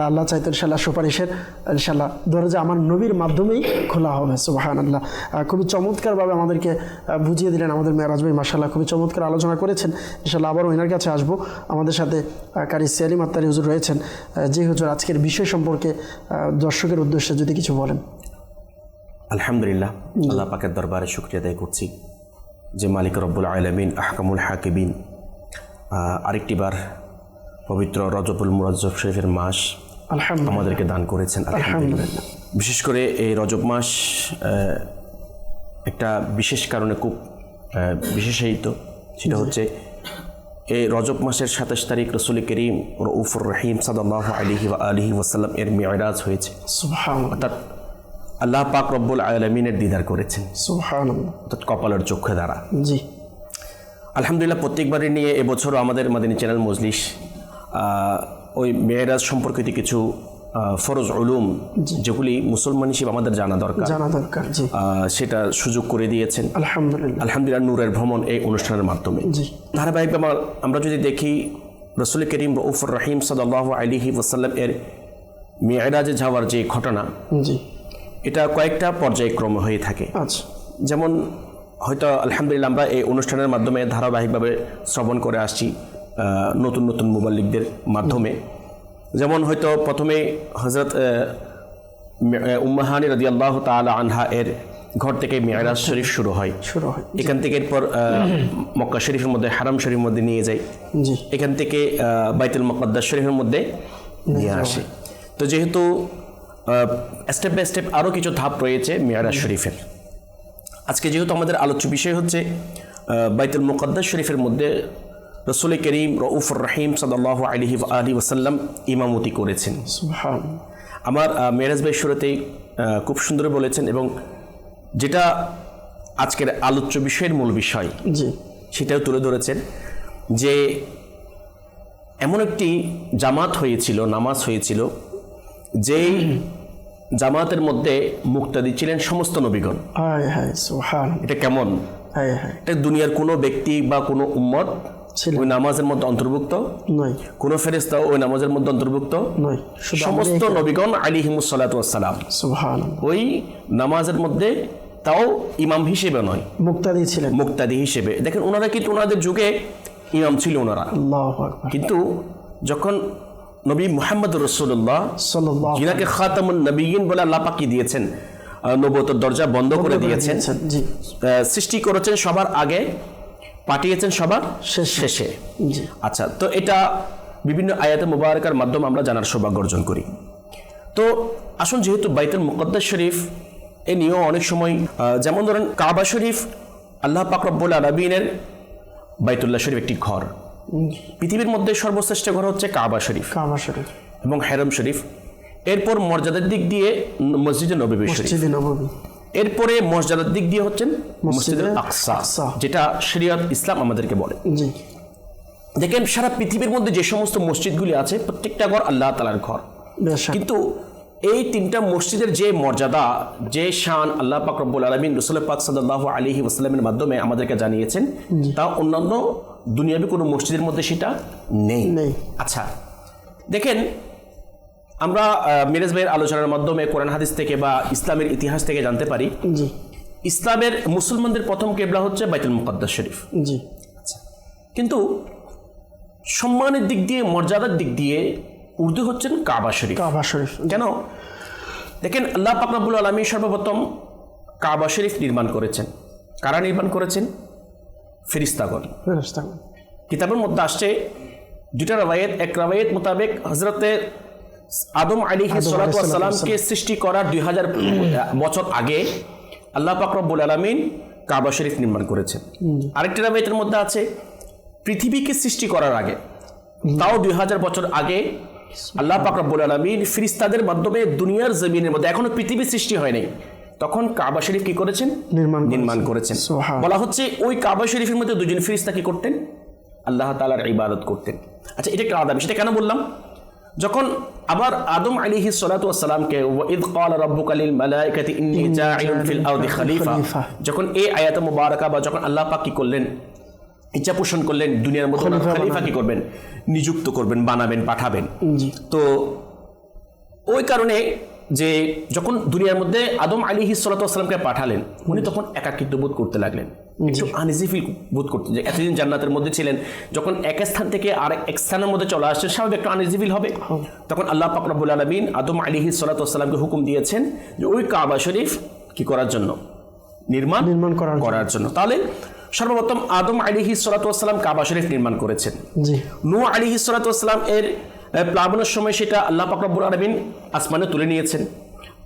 আল্লাহ চাইতো ইনশাআল্লাহ সুপারিশের ইনশাআল্লাহ দরজা আমার নবীর মাধ্যমেই খোলা হবে। সুবহানাল্লাহ। খুবই চমৎকারভাবে আমাদেরকে বুঝিয়ে দিলেন আমাদের মেরাজ ভাই, মাশাআল্লাহ খুবই চমৎকার আলোচনা করেছেন। ইনশাআল্লাহ আবারও ওনার কাছে আসবো। আমাদের সাথে কারি সেলিম আত্তারি হুজুর রয়েছেন। যে হুজুর আজকের বিষয় সম্পর্কে দর্শকের উদ্দেশ্যে যদি কিছু বলেন। আলহামদুলিল্লাহ, আল্লাহ পাকের দরবারে শুকরিয়া আদায় করছি যে মালিক রব্বুল আলামিন আহকামুল হাকিমিন আরেকটিবার পবিত্র রজবুল মুরাজ্জব শরীফের মাস আমাদেরকে দান করেছেন। আলহামদুলিল্লাহ। বিশেষ করে এই রজব মাস একটা বিশেষ কারণে খুব বিশেষায়িত, সেটা হচ্ছে এই রজব মাসের 27 তারিখ রসুল করিম রউফুর রহিম সাল্লাল্লাহু আলাইহি ওয়াসাল্লাম এর মিরাজ হয়েছে। সুবহানাল্লাহ। অর্থাৎ আল্লাহ পাক রব্বুল আলামিনের দিদার করেছেন। সুবহানাল্লাহ। অর্থাৎ কপালের চোখে দ্বারা। জি আলহামদুলিল্লাহ। প্রত্যেকবারই নিয়ে এবছরও আমাদের মাদানী চ্যানেল মজলিস ওই মেরাজ সম্পর্কিত কিছু ফরজ উলুম যেগুলি মুসলমান হিসেবে আমাদের জানা দরকার সেটা সুযোগ করে দিয়েছেন আলহামদুলিল্লাহ। আলহামদুলিল্লাহ, নূরের ভ্রমণ এই অনুষ্ঠানের মাধ্যমে ধারাবাহিকভাবে আমরা যদি দেখি রসুল করিম রউফুর রহিম সাল্লাল্লাহু আলাইহি ওয়াসাল্লাম এর মেরাজে যাওয়ার যে ঘটনা, এটা কয়েকটা পর্যায়ক্রমে হয়ে থাকে। যেমন হয়তো আলহামদুলিল্লাহ আমরা এই অনুষ্ঠানের মাধ্যমে ধারাবাহিকভাবে শ্রবণ করে আসছি নতুন নতুন মুবাল্লিগদের মাধ্যমে। যেমন হয়তো প্রথমে হযরত উম্মে হানি রাদিয়াল্লাহু তাআলা আনহা এর ঘর থেকে মিরাজ শরীফ শুরু হয়। এখান থেকে এরপর মক্কা শরীফের মধ্যে, হারাম শরীফের মধ্যে নিয়ে যায়। এখান থেকে বাইতুল মুকাদ্দাস শরীফের মধ্যে নিয়ে আসে। তো যেহেতু স্টেপ বাই স্টেপ আরও কিছু ধাপ রয়েছে মিরাজ শরীফের, আজকে যেহেতু আমাদের আলোচ্য বিষয় হচ্ছে বাইতুল মুকাদ্দাস শরীফের মধ্যে রসুল করিম রউফুর রহিম সাল্লাল্লাহু আলাইহি ওয়াসাল্লাম ইমামতি করেছেন। আমার মেরাজ ভাই শুরুতেই খুব সুন্দর বলেছেন, এবং যেটা আজকের আলোচ্য বিষয়ের মূল বিষয় জি সেটাও তুলে ধরেছেন, যে এমন একটি জামাত হয়েছিল, নামাজ হয়েছিল, যেই জামাতের মধ্যে মুক্তাদি ছিলেন সমস্ত নবীগণ। হায় হায় সুবহান, এটা কেমন? হায় হায়, এটা দুনিয়ার কোনো ব্যক্তি বা কোনো উম্মত ছিল ওই নামাজের মধ্যে অন্তর্ভুক্ত নয়, কোনো ফেরেশতা ওই নামাজের মধ্যে অন্তর্ভুক্ত নয়, শুধু সমস্ত নবীগণ আলাইহিমুস সালাতু ওয়াস সালাম সুবহান, ওই নামাজের মধ্যে, তাও ইমাম হিসেবে নয়, মুক্তাদি ছিলেন। মুক্তাদি হিসেবে। দেখেন ওনারা কিন্তু ওনাদের যুগে ইমাম ছিল ওনারা, আল্লাহু আকবার, কিন্তু যখন নবী মুহাম্মদ রাসূলুল্লাহ সাল্লাল্লাহু যিনাকে খাতামুন নবিয়্যিন বলে আল্লাহ পাক কি দিয়েছেন, নবুয়তের দরজা বন্ধ করে দিয়েছেন, জি সৃষ্টি করেছেন সবার আগে, পাঠিয়েছেন সবার শেষে। জি আচ্ছা, তো এটা বিভিন্ন আয়াতে মুবারকার মাধ্যমে আমরা জানার সৌভাগ্য অর্জন করি। তো আসুন, যেহেতু বাইতুল মুকদ্দাস শরীফ এ নিয়েও অনেক সময় যেমন ধরেন কাবা শরীফ, আল্লাহ পাক রব্বুল আলামিনের বাইতুল্লাহ শরীফ একটি ঘর, পৃথিবীর মধ্যে সর্বশ্রেষ্ঠ ঘর হচ্ছে কাবা শরীফ কাবা শরীফ এবং হেরম শরীফ। এরপর মর্যাদার দিক দিয়ে মসজিদে নববী শরীফ, মসজিদে নববী, এরপরে মর্যাদার দিক দিয়ে হচ্ছেন মসজিদে মসজিদে আকসা, আকসা। যেটা শরিয়ত ইসলাম আমাদেরকে বলে। জি দেখেন সারা পৃথিবীর মধ্যে যে সমস্ত মসজিদগুলি আছে প্রত্যেকটা ঘর আল্লাহ তাআলার ঘর, বেশক, কিন্তু এই তিনটা মসজিদের যে মর্যাদা, যে শান আল্লাহ পাক রব্বুল আলামিন রাসূল পাক সাল্লাল্লাহু আলাইহি ওয়াসাল্লামের মাধ্যমে আমাদেরকে জানিয়েছেন, তা অন্যান্য দুনিয়াবি কোনো মসজিদের মধ্যে সেটা নেই। নেই। আচ্ছা, দেখেন আমরা মিরাজ ভাইয়ের আলোচনার মাধ্যমে কোরআন হাদিস থেকে বা ইসলামের ইতিহাস থেকে জানতে পারি, জি ইসলামের মুসলমানদের প্রথম কিবলা হচ্ছে বাইতুল মুকদ্দাস শরীফ। জি কিন্তু সম্মানের দিক দিয়ে, মর্যাদার দিক দিয়ে উর্দু হচ্ছেন কাবা শরীফ। কাবা শরীফ, কেন? দেখেন আল্লাহ পাক রব্বুল আলামিন সর্বপ্রথম কাবা শরীফ নির্মাণ করেছেন। কারা নির্মাণ করেছেন? ফেরেশতাগণ। ফেরেশতাগণ। কিতাবের মধ্যে আসছে দুইটা রাওয়ায়াত, এক রাওয়ায়াত মোতাবেক হযরতে আদম আলাইহিস সালাতু ওয়াস সালামকে সৃষ্টি করার 2000 বছর আগে আল্লাহ পাক রব্বুল আলামিন কাবা শরীফ নির্মাণ করেছেন। আরেকটি রাওয়ায়াতের মধ্যে আছে পৃথিবীকে সৃষ্টি করার আগে, তাও 2000 বছর আগে আল্লাহ পাক রব্বুল আলামিন ফেরেশতাদের মাধ্যমে দুনিয়ার জমিনের মধ্যে, এখনো পৃথিবী সৃষ্টি হয়নি, তখন কাবা শরীফ কি করেছেন? নির্মাণ করেছেন। সুবহান। বলা হচ্ছে ওই কাবা শরীফের মধ্যে দুজন ফেরেশতা কি করতেন? আল্লাহ তাআলার ইবাদত করতেন। আচ্ছা, এটা একটা আলাদা বিষয়। সেটা কেন বললাম? যখন আবার আদম আলাইহিস সালাতু ওয়াস সালামকে ওয়া ইয ক্বালা রাব্বুকা লিল মালাইকাতি ইন্নী জাইলুন ফিল আরদি খলিফা, যখন এই আয়াতে মুবারাকা বা যখন আল্লাহ পাক কি করলেন, ইচ্ছা পোষণ করলেন দুনিয়ার মধ্যে খলিফা কি করবেন? নিযুক্ত করবেন, বানাবেন, পাঠাবেন। তো ওই কারণে যে যখন দুনিয়ার মধ্যে আদম আলাইহিস সালাতু ওয়াস সালামকে পাঠালেন, উনি তখন একাকিত্ব বোধ করতে লাগলেন, একটু আনইজি ফিল বোধ করতেন, যে এতদিন জান্নাতের মধ্যে ছিলেন, যখন এক স্থান থেকে আরেক এক স্থানের মধ্যে চলে আসছেন, স্বাভাবিক একটু আনইজি ফিল হবে। তখন আল্লাহ পাক রব্বুল আলামিন আদম আলাইহিস সালাতু ওয়াস সালামকে হুকুম দিয়েছেন যে ওই কাবা শরীফ কি করার জন্য? নির্মাণ করার জন্য। তাহলে সর্বপ্রথম আদম আলাইহিস সালাতু ওয়াস সালাম কাবা শরীফ নির্মাণ করেছেন। জি নূহ আলাইহিস সালাতু ওয়াস সালাম এর প্লাবনের সময় সেটা আল্লাহ পাক রব্বুল আলামিন আসমানে তুলে নিয়েছেন।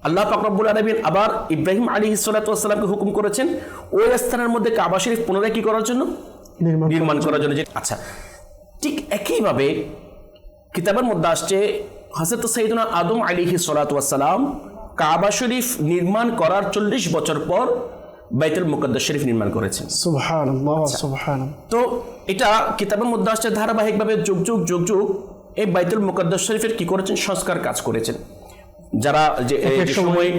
আল্লাহ পাক রব্বুল আলামিন আবার ইব্রাহিম আলাইহিস সালাতু ওয়াস সালামকে হুকুম করেছেন ওই স্থানের মধ্যে কাবা শরীফ পুনরায় কি করার জন্য? নির্মাণ করার জন্য। আচ্ছা, ঠিক একইভাবে কিতাবের মধ্যে আসছে হযরত সাইয়েদনা আদম আলাইহিস সালাতু ওয়াস সালাম কাবা শরীফ নির্মাণ করার 40 বছর পর বাইতুল মুকদ্দাস শরীফ নির্মাণ করেছেন। সুবহানাল্লাহ সুবহানাল্লাহ। তো এটা কিতাবের মধ্যে আসছে ধারাবাহিকভাবে যুগ যুগ এই বাইতুল মুকদ্দাস শরীফের কি করেছেন? সংস্কার কাজ করেছেন। যারা যে সময়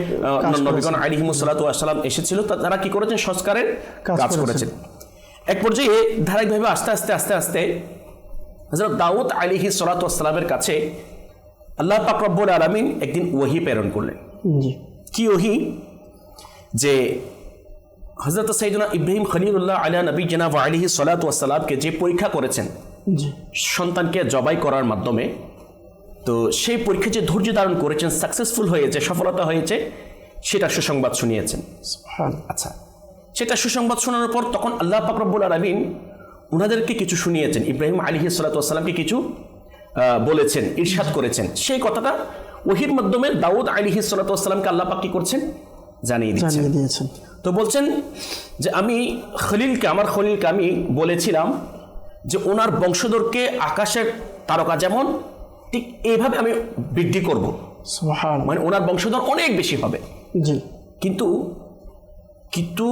নবীগণ আলাইহিমুস সালাতু ওয়াস সালাম এসেছিল তারা কি করেছেন? সংস্কারের কাজ করেছেন। এক পর্যায়ে ধারাবাহিকভাবে আস্তে আস্তে হযরত দাউদ আলাইহিস সালাতু ওয়াস সালামের কাছে আল্লাহ পাক রব্বুল আলামিন একদিন ওহী প্রেরণ করলেন। কি ওহী? যে হযরত সাইয়েদনা ইব্রাহিম খলিলুল্লাহ আলা নবিয়িনা ওয়া আলাইহিস সালাতু ওয়াস সালামকে যে পরীক্ষা করেছেন সন্তানকে জবাই করার মাধ্যমে, তো সেই পরীক্ষা যে ধৈর্য ধারণ করেছেন, সাকসেসফুল হয়েছে, সফলতা হয়েছে, সেটা সুসংবাদ শুনিয়েছেন। আচ্ছা, সেটা সুসংবাদ শোনানোর পর তখন আল্লাহ পাক রব্বুল আলামিন ওনাদেরকে কিছু শুনিয়েছেন, ইব্রাহিম আলাইহিস সালাতু ওয়াস সালামকে কিছু বলেছেন, ইরশাদ করেছেন। সেই কথাটা ওহীর মাধ্যমে দাউদ আলাইহিস সালাতু ওয়াস সালামকে আল্লাহ পাক কি করছেন? জানিয়ে দিয়েছেন। তো বলছেন যে আমার খলিলকে আমি বলেছিলাম যে ওনার বংশধরকে আকাশের তারকা যেমন ঠিক এইভাবে আমি বৃদ্ধি করব, সুবহান, মানে ওনার বংশধর অনেক বেশি হবে। জি কিন্তু কিন্তু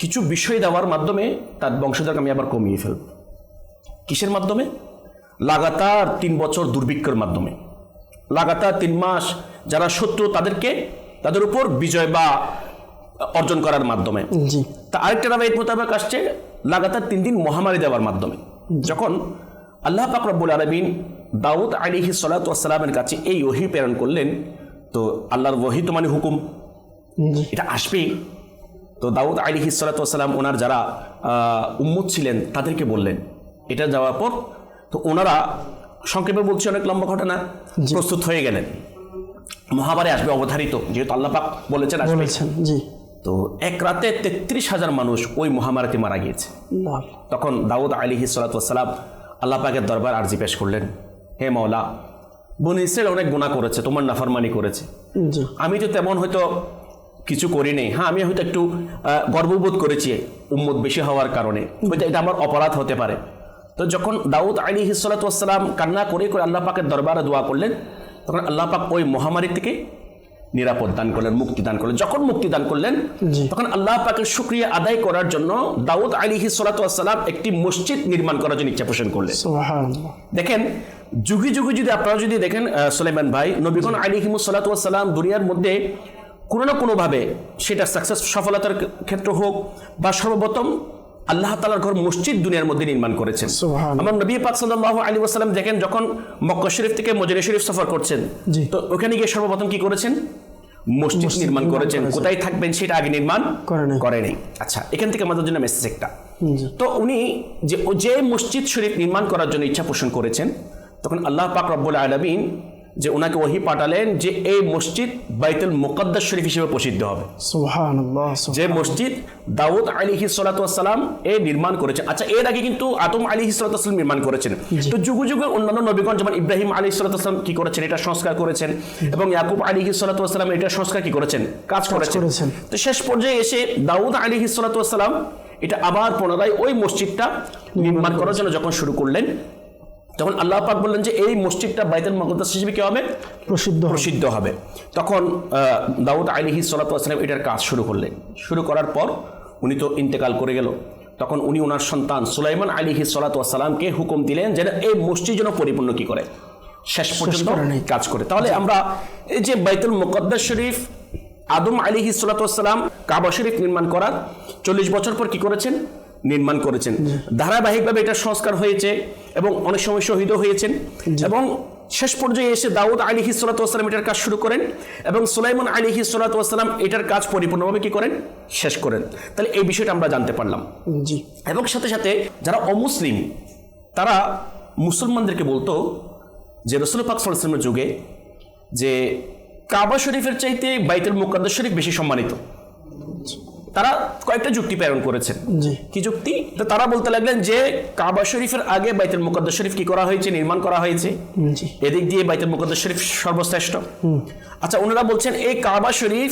কিছু বিষয় দেওয়ার মাধ্যমে তার বংশধরকে আমি আবার কমিয়ে ফেলব। কিসের মাধ্যমে? লাগাতার 3 বছর দুর্ভিক্ষের মাধ্যমে, লাগাতার 3 মাস যারা শত্রু তাদের উপর বিজয় বা অর্জন করার মাধ্যমে। জি তা আরেকটা রাবায়ত মোতাবেক আসছে লাগাতার 3 দিন মহামারী দেওয়ার মাধ্যমে। যখন আল্লাহ পাক রব্বুল আলামিন দাউদ আলাইহিস সালাতু ওয়াস সালামের কাছে এই ওহী প্রেরণ করলেন, তো আল্লাহর ওহী তো মানে হুকুম, জি এটা আসবেই। তো দাউদ আলাইহিস সালাতু ওয়াস সালাম ওনার যারা উম্মত ছিলেন তাদেরকে বললেন। এটা যাওয়ার পর তো ওনারা, সংক্ষেপে বলছি, অনেক লম্বা ঘটনা, প্রস্তুত হয়ে গেলেন। মহামারী আসবে অবধারিত, যেহেতু আল্লাহ পাক বলেছেন আসবে। বলেছেন, জি। তো এক রাতে 33,000 মানুষ ওই মহামারীতে মারা গিয়েছে। আল্লাহ। তখন দাউদ আলাইহিস সালাতু ওয়াস সালাম আল্লাহ পাকের দরবার আরজি পেশ করলেন, হে মাওলা, বনী ইসরাইল অনেক গুনাহ করেছে, তোমার নাফরমানি করেছে। জি আমি তো তেমন হয়তো কিছু করি নেই, হ্যাঁ আমি হয়তো একটু গর্ববোধ করেছি উম্মত বেশি হওয়ার কারণে, হয়তো এটা আমার অপরাধ হতে পারে। তো যখন দাউদ আলাইহিস সালাতু ওয়াস সালাম কান্না করে করে আল্লাহ পাকের দরবারে দোয়া করলেন, তখন আল্লাহ পাক ওই মহামারী থেকে নিরাপদ দান করলেন, মুক্তি দান করলেন। যখন মুক্তি দান করলেন, তখন আল্লাহ পাকের শুকরিয়া আদায় করার জন্য দাউদ আলাইহিস সালাতু ওয়াস সালাম একটি মসজিদ নির্মাণ করার জন্য ইচ্ছা পোষণ করলেন। সুবহানাল্লাহ। দেখেন, যুগে যুগে যদি আপনারা যদি দেখেন সুলাইমান ভাই, নবীগণ আলাইহিমুস সালাতু ওয়াস সালাম দুনিয়ার মধ্যে কোনো না কোনোভাবে, সেটা সাকসেস সফলতার ক্ষেত্র হোক বা সর্বপ্রথম আল্লাহ তাআলার ঘর মসজিদ দুনিয়ার মধ্যে নির্মাণ করেছেন। আমার নবী পাক সাল্লাল্লাহু আলাইহি ওয়াসাল্লাম দেখেন, যখন মক্কা শরীফ থেকে মদিনা শরীফ সফর করছেন, তো ওখানে গিয়ে সর্বপ্রথম কি করেছেন? মসজিদ নির্মাণ করেছেন। কোথায় থাকবেন সেটা আগে নির্মাণ করেনি। আচ্ছা, এখান থেকে আমাদের জন্য মেসেজ একটা। তো উনি যে মসজিদ শরীফ নির্মাণ করার জন্য ইচ্ছা পোষণ করেছেন, তখন আল্লাহ পাক রব্বুল আলামিন যে ওনাকে ওহী পাঠালেন যে এই মসজিদ বাইতুল মুকদ্দাস শরীফ হিসেবে প্রসিদ্ধ হবে। সুবহানাল্লাহ। যে মসজিদ দাউদ আলাইহিস সালাতু ওয়াস সালাম এ নির্মাণ করেছেন। আচ্ছা, এর আগে কিন্তু আদম আলাইহিস সালাতু ওয়াস সালাম নির্মাণ করেছেন। তো যুগে যুগে অন্যান্য নবীগণ যেমন ইব্রাহিম আলাইহিস সালাতু ওয়াস সালাম কি করেছেন? এটা সংস্কার করেছেন। এবং ইয়াকুব আলাইহিস সালাতু ওয়াস সালাম এটা সংস্কার কি করেছেন? কাজ করেছেন। তো শেষ পর্যায়ে এসে দাউদ আলাইহিস সালাতু ওয়াস সালাম এটা আবার পুনরায় ওই মসজিদটা নির্মাণ করার জন্য যখন শুরু করলেন, তখন আল্লাহ পাক বললেন যে এই মসজিদটা বাইতুল মুকদ্দাস হিসেবে কি হবে? প্রসিদ্ধ হবে। তখন দাউদ আলাইহিস সালাতু ওয়াস সালাম এটার কাজ শুরু করলেন। শুরু করার পর উনি তো ইন্তেকাল করে গেল। তখন উনি ওনার সন্তান সুলাইমান আলাইহিস সালাতু ওয়াস সালামকে হুকুম দিলেন যে এই মসজিদ যেন পরিপূর্ণ কি করে, শেষ পর্যন্ত কাজ করে। তাহলে আমরা এই যে বাইতুল মুকদ্দাস শরীফ আদম আলাইহিস সালাতু ওয়াস সালাম কাবা শরীফ নির্মাণ করার 40 বছর পর কি করেছেন? নির্মাণ করেছেন। ধারাবাহিকভাবে এটা সংস্কার হয়েছে এবং অনেক সময় শহীদও হয়েছেন। এবং শেষ পর্যায়ে এসে দাউদ আলাইহিস সালাতু ওয়াস সালাম এটার কাজ শুরু করেন এবং সুলাইমান আলাইহিস সালাতু ওয়াস সালাম এটার কাজ পরিপূর্ণভাবে কি করেন? শেষ করেন। তাহলে এই বিষয়টা আমরা জানতে পারলাম। জি। এবং সাথে সাথে যারা অমুসলিম, তারা মুসলমানদেরকে বলতো যে রাসূল পাক সাল্লাল্লাহু আলাইহি ওয়াসাল্লামের যুগে যে কাবা শরীফের চাইতে বাইতুল মুকদ্দাস শরীফ বেশি সম্মানিত। তারা কয়েকটা যুক্তি প্রেরণ করেছেন। কি যুক্তি? তো তারা বলতে লাগলেন যে কাবা শরীফের আগে বাইতুল মুকদ্দাস শরীফ কি করা হয়েছে? নির্মাণ করা হয়েছে। এদিক দিয়ে বাইতুল মুকদ্দাস শরীফ সর্বশ্রেষ্ঠ। আচ্ছা, ওনারা বলছেন এই কাবা শরীফ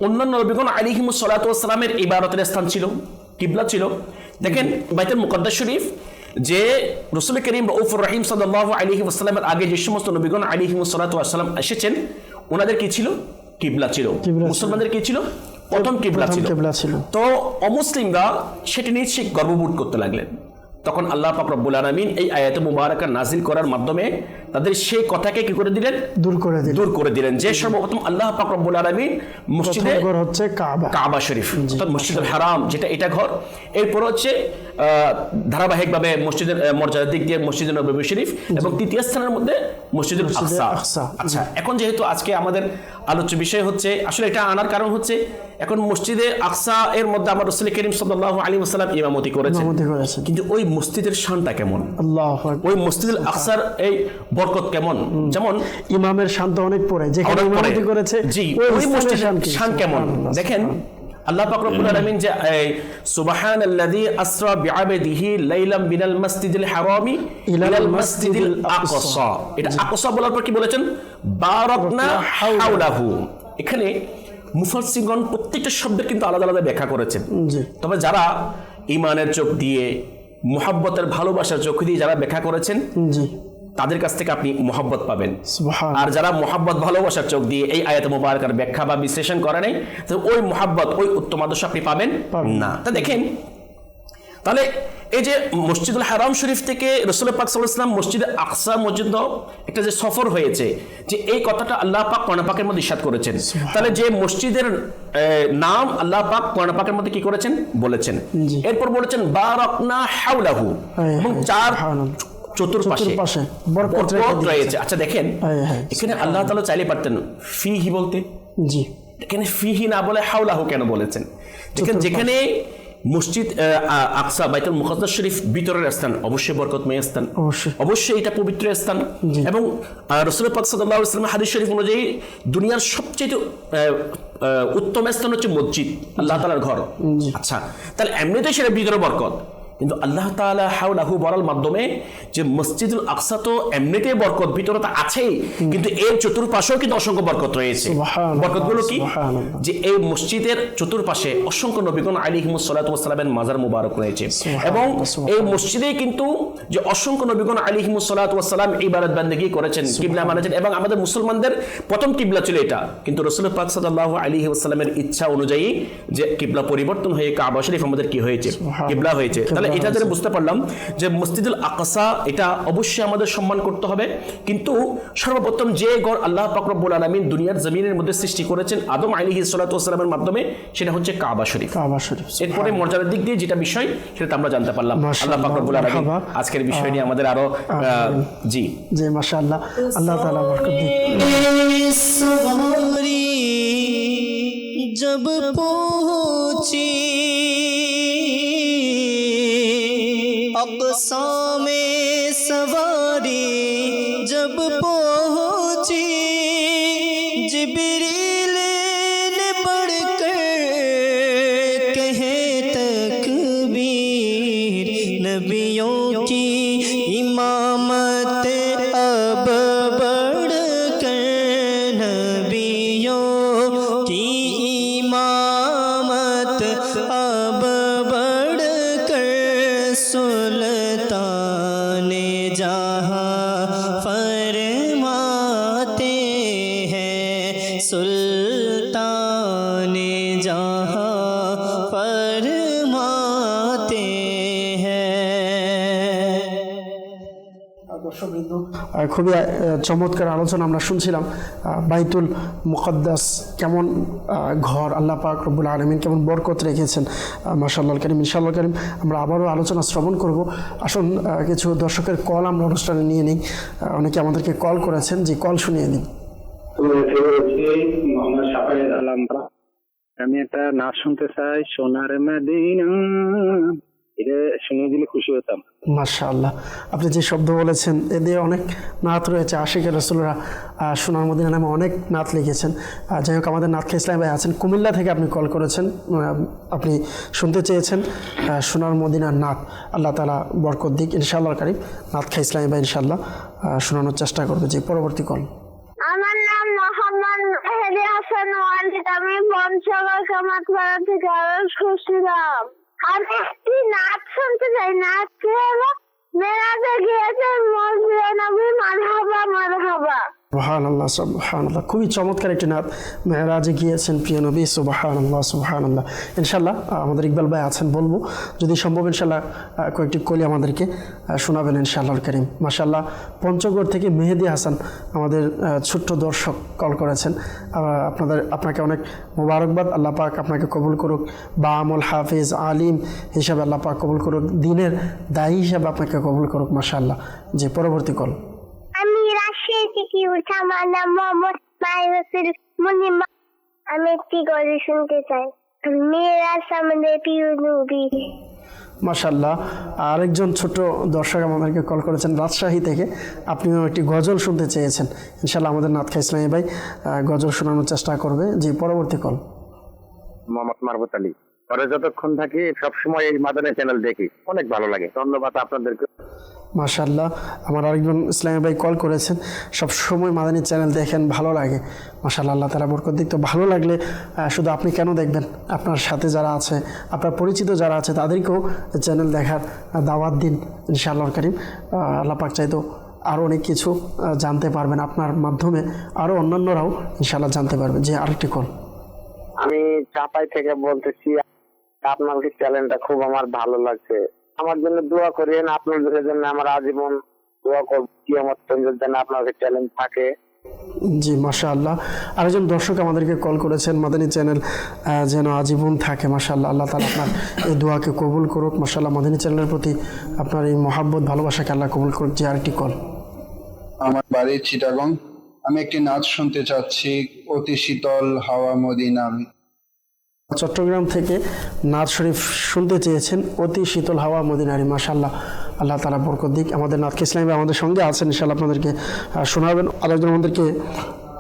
অন্যান্য নবীগণ আলাইহিমুস সালাতু ওয়াস সালামের ইবাদতের স্থান ছিল, কিবলা ছিল। দেখেন, বাইতুল মুকদ্দাস শরীফ যে রাসূল করিম রাউফুর রহিম সাল্লাল্লাহু আলাইহি ওয়াসাল্লামের আগে যে সমস্ত নবীগণ আলাইহিমুস সালাতু ওয়াস সালাম এসেছেন, ওনাদের কি ছিল? কিবলা ছিল। মুসলমানদের কি ছিল? প্রথম কিবলা ছিল। তো অমুসলিমরা সেটি নিয়ে গর্ববোধ করতে লাগলেন। তখন আল্লাহ পাক রব্বুল আলামিন এই আয়াতে মুবারাকা নাজিল করার মাধ্যমে তাদের সেই কথাকে কি করে দিলেন? দূর করে দিলেন। যে সর্বপ্রথম আল্লাহ পাক রব্বুল আলামিন মসজিদে ঘর হচ্ছে কাবা শরীফ, অর্থাৎ মসজিদুল হারাম, যেটা এটা ঘর। এরপর হচ্ছে ধারাবাহিকভাবে মসজিদের মর্যাদার দিক দিয়ে মসজিদে নববী শরীফ এবং তৃতীয় স্থানের মধ্যে মসজিদুল আকসা। আচ্ছা, এখন যেহেতু আজকে আমাদের আলোচ্য বিষয় হচ্ছে, আসলে এটা আনার কারণ হচ্ছে এখন মসজিদে আকসা এর মধ্যে আমার রাসূল করিম সাল্লাল্লাহু আলাইহি ওয়াসাল্লাম ইমামতি করেছেন। কিন্তু ওই মসজিদের শানটা কেমন? ওই মসজিদুল আকসার এই বরকত কেমন? যেমন ইমামের শানটা অনেক পরে, যেখানে ইমামতি করেছে ওই মসজিদের শান কেমন দেখেন। আল্লাহ পাক রব্বুল আলামিন যে সুবহানাল্লাযী আসরা বিআবদিহি লাইলাম মিনাল মাসজিদিল হারামি ইলাল মাসজিদিল আকসা। এটা আকসা বলার পর কি বলেছেন? বারাকনা হাওলাহু। এখানে মুফাসসিরগণ প্রত্যেকটা শব্দের কিন্তু আলাদা আলাদা ব্যাখ্যা করেছেন। তবে যারা ঈমানের চোখ দিয়ে, মুহাব্বতের ভালোবাসার চোখ দিয়ে যারা ব্যাখ্যা করেছেন, তাদের কাছ থেকে আপনি মোহাব্বত পাবেন। সুবহানাল্লাহ। আর যারা মোহাব্বত ভালোবাসার চোখ দিয়ে এই আয়াত মুবারাকার ব্যাখ্যা বা বিশ্লেষণ করে নাই, তো ওই মোহাব্বত, ওই উত্তম আদর্শ আপনি পাবেন না। তা দেখেন, তাহলে এই যে মসজিদুল হারাম শরীফ থেকে রাসূল পাক সাল্লাল্লাহু আলাইহি ওয়াসাল্লাম মসজিদে আকসা পর্যন্ত একটা যে সফর হয়েছে, যে এই কথাটা আল্লাহ পাক কোরআন পাকের মধ্যে ইরশাদ করেছেন। তাহলে যে মসজিদের নাম আল্লাহ পাক কোরআন পাকের মধ্যে কি করেছেন বলেছেন, এরপর বলেছেন বারাকনা হাওলাহু, এবং চার চতুর্পাশে বরকত রয়েছে। আচ্ছা দেখেন, এখানে আল্লাহ তাআলা চাইলে পারতেন ফিহি বলতে, জি, এখানে ফিহি না বলে হাওলাহু কেন বলেছেন? যেখানে মসজিদ আকসা বাইতুল মুকাদ্দাস শরীফ ভিতরের স্থান, অবশ্যই বরকতময় স্থান, অবশ্যই এটা পবিত্র স্থান। এবং রাসূল পাক সাল্লাল্লাহু আলাইহি ওয়াসাল্লাম হাদিস শরীফ অনুযায়ী দুনিয়ার সবচেয়ে উত্তম স্থান হচ্ছে মসজিদ, আল্লাহ তাআলার ঘর। আচ্ছা, তাহলে এমনিতেই সেটা ভিতরে বরকত, কিন্তু আল্লাহ তাআলা হাওলাহু বলার মাধ্যমে যে মসজিদুল আকসা তো এমনিতেই বরকত, ভিতরে তো আছেই, কিন্তু এর চতুর্পাশেও কিন্তু অসংখ্য বরকত রয়েছে। বরকতগুলো কি? যে এই মসজিদের চতুর্পাশে অসংখ্য নবীগণ আলাইহিমুস সালাতু ওয়াস সালামের মাজার মুবারক রয়েছে, এবং এই মসজিদে কিন্তু যে অসংখ্য নবীগণ আলাইহিমুস সালাতু ওয়াস সালাম ইবাদত বান্দেগী করেছেন, কিবলা মানেছেন, এবং আমাদের মুসলমানদের প্রথম কিবলা ছিল এটা। কিন্তু রাসূল পাক সাল্লাল্লাহু আলাইহি ওয়াসাল্লামের ইচ্ছা অনুযায়ী যে কিবলা পরিবর্তন হয়ে কাবা শরীফ আমাদের কি হয়েছে, কিবলা হয়েছে। তাহলে এটা ধরে বুঝতে পারলাম যে মসজিদুল আকসা এটা অবশ্যই আমাদের সম্মান করতে হবে, কিন্তু সর্বপ্রথম যে ঘর আল্লাহ পাক রব্বুল আলামিন দুনিয়ার জমিনের মধ্যে সৃষ্টি করেছেন আদম আলাইহিস সালাতু ওয়াস সালামের মাধ্যমে, সেটা হচ্ছে কাবা শরীফ। এরপরে মর্যাদার দিক দিয়ে যেটা বিষয় সেটা আমরা জানতে পারলাম। আল্লাহ পাক রব্বুল আলামিন আজকের বিষয় নিয়ে আমাদের আরো জি মাশাআল্লাহ, আল্লাহ তাআলা বরকত দিক। जब पहुंची अक़सा में सवारी, जब पहुंची जिब्रील ने बढ़कर कहे तकबीर, नबियों की इमामत अब बढ़कर नबियों की इमामत अब बढ़कर सुल्ताने जहां फरमाते हैं, सुल्ताने जहां फरमाते हैं। দর্শকবৃন্দ, খুবই চমৎকার আলোচনা আমরা শুনছিলাম। বাইতুল মুকদ্দাস কেমন ঘর, আল্লাহ পাক রব্বুল আলামিন কেমন বরকত রেখেছেন। মাশাআল্লাহ কারীম, ইনশাআল্লাহ কারীম আমরা আবারও আলোচনা শ্রবণ করব। আসুন কিছু দর্শকের কল আমরা অনুষ্ঠানে নিয়ে নিই। অনেকে আমাদেরকে কল করেছেন, যে কল শুনিয়ে নিই। আমি একটা নাচ শুনতে চাই, সোনার মদিনা, এটা শুনে দিলে খুশি হতাম। মাশাআল্লাহ, আপনি যে শব্দ বলেছেন এ দিয়ে অনেক নাত রয়েছে। আশিকের রাসূলরা সোনার মদিনা নামে অনেক নাত লিখেছেন। যাই হোক, আমাদের নাত খাঁ ইসলাম ভাই আছেন কুমিল্লা থেকে, আপনি কল করেছেন, আপনি শুনতে চেয়েছেন সোনার মদিনার নাত। আল্লাহ তাআলা বরকত দিক। ইনশাআল্লাহ কারীম নাত খাঁ ইসলাম ভাই ইনশাআল্লাহ শোনানোর চেষ্টা করবে। যে পরবর্তী কল। আমার নাম মোহাম্মদ মেহেদী হাসান ওয়ালিদ, আমি পঞ্চগড় কামাতপাড়া থেকে খুশিলাম। আমি একটি নাচ শুনতে চাই। নাচ কি হলো? মেরাজে গিয়েছেন মসজিদে নবী, মারহাবা মারহাবা। সুবহানাল্লাহ, সুবহানাল্লাহ, খুবই চমৎকার একটি নাত। মেরাজে গিয়েছেন প্রিয় নবী, সুবহানাল্লাহ, সুবহানাল্লাহ। ইনশাআল্লাহ আমাদের ইকবাল ভাই আছেন, বলবো যদি সম্ভব ইনশাআল্লাহ কয়েকটি কলি আমাদেরকে শোনাবেন ইনশাআল্লাহ কারীম। মাশাআল্লাহ, পঞ্চগড় থেকে মেহেদী হাসান আমাদের ছোট্ট দর্শক কল করেছেন। আপনাকে অনেক মোবারকবাদ। আল্লাহ পাক আপনাকে কবুল করুক, বা আমল হাফিজ আলিম হিসাবে আল্লাহ পাক কবুল করুক, দিনের দায়ী হিসাবে আপনাকে কবুল করুক। মাশাআল্লাহ। যে পরবর্তী কল। আমি রাজশাহী থেকে উঠে, আমার নাম মোহাম্মদ মাহিরুল মুনিমা। আমি একটি গজল শুনতে চাই, মেরাজ সামনে প্রিয় নবী। মাশাআল্লাহ, আরেকজন ছোট দর্শক আমাদেরকে কল করেছেন রাজশাহী থেকে, আপনিও একটি গজল শুনতে চেয়েছেন। ইনশাআল্লাহ আমাদের নাত খাঁ ইসলামী ভাই গজল শোনানোর চেষ্টা করবে। যে পরবর্তী কল। মোহাম্মদ মারবুত আলী। পরে যতক্ষণ থাকি সবসময় এই মাদানী চ্যানেল দেখি, অনেক ভালো লাগে। ধন্যবাদ আপনাদেরকে। মাশাআল্লাহ, আমার আরেকজন ইসলামী ভাই কল করেছেন, সবসময় মাদানী চ্যানেল দেখেন, ভালো লাগে। মাশাআল্লাহ, আল্লাহ তাআলা বরকত দিক। তো ভালো লাগলে শুধু আপনি কেন দেখবেন, আপনার সাথে যারা আছে, আপনার পরিচিত যারা আছে, তাদেরকেও চ্যানেল দেখার দাওয়াত দিন ইনশাআল্লাহ কারীম। আল্লাহ পাক চাইতো আরও অনেক কিছু জানতে পারবেন, আপনার মাধ্যমে আরও অন্যান্যরাও ইনশাআল্লাহ জানতে পারবেন। যে আরেকটি কল। আমি চাপাই থেকে বলতেছি, আপনার চ্যানেলটা খুব আমার ভালো লাগছে। আমার জন্য দোয়া করেন, আপনাদের জন্য আমার আজীবন দোয়া করব, কিয়ামত পর্যন্ত যেন আপনার চ্যানেল থাকে। জি মাশাআল্লাহ। আরেকজন দর্শক আমাদেরকে কল করেছেন, মাদানী চ্যানেল যেন আজীবন থাকে। মাশাআল্লাহ, আল্লাহ তাআলা আপনার এই দোয়াকে কবুল করুক। মাশাআল্লাহ, মাদানী চ্যানেলের প্রতি আপনার এই মহাব্বত ভালোবাসাকে আল্লাহ কবুল করুক। যে আরেকটি কল। আমার বাড়ি চিটাগং, আমি একটি নাচ শুনতে চাচ্ছি, অতি শীতল হাওয়া মদিনা। চট্টগ্রাম থেকে নাচ শরীফ শুনতে চেয়েছেন, অতি শীতল হাওয়া মদিনারি। মাশাআল্লাহ, আল্লাহ তাআলা বরকত দিক। আমাদের নাথ ইসলামী আমাদের সঙ্গে আছেন, ইনশাআল্লাহ আপনাদেরকে শোনাবেন। আরেকজন আমাদেরকে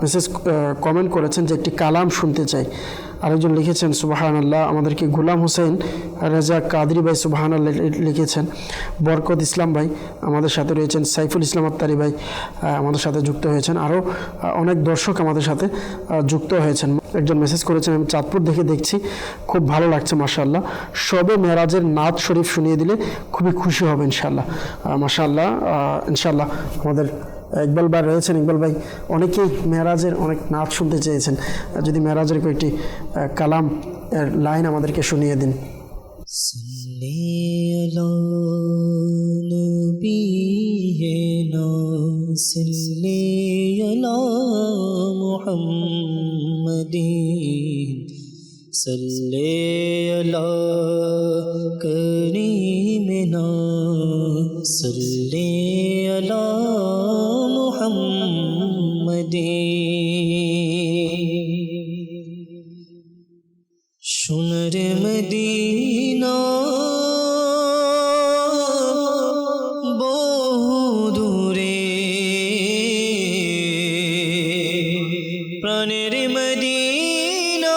মেসেজ কমেন্ট করেছেন যে একটি কালাম শুনতে চাই। আরেকজন লিখেছেন সুবহানাল্লাহ। আমাদেরকে গোলাম হোসেন রেজা কাদরি ভাই সুবহানাল্লাহ লিখেছেন। বরকত ইসলাম ভাই আমাদের সাথে রয়েছেন। সাইফুল ইসলাম আত্তারি ভাই আমাদের সাথে যুক্ত হয়েছেন। আরও অনেক দর্শক আমাদের সাথে যুক্ত হয়েছেন। একজন মেসেজ করেছেন, আমি চাঁদপুর দেখছি, খুব ভালো লাগছে মাশাআল্লাহ। শবে মেরাজের নাচ শরীফ শুনিয়ে দিলে খুবই খুশি হবে ইনশাআল্লাহ। মাশাআল্লাহ, ইনশাআল্লাহ। আমাদের ইকবাল ভাই রয়েছেন। ইকবাল ভাই অনেকেই মেরাজের অনেক নাচ শুনতে চেয়েছেন, যদি মেরাজের কয়েকটি কালাম এর লাইন আমাদেরকে শুনিয়ে দিন। শুনরে মদিনা বহু দূরে, প্রাণের মদিনা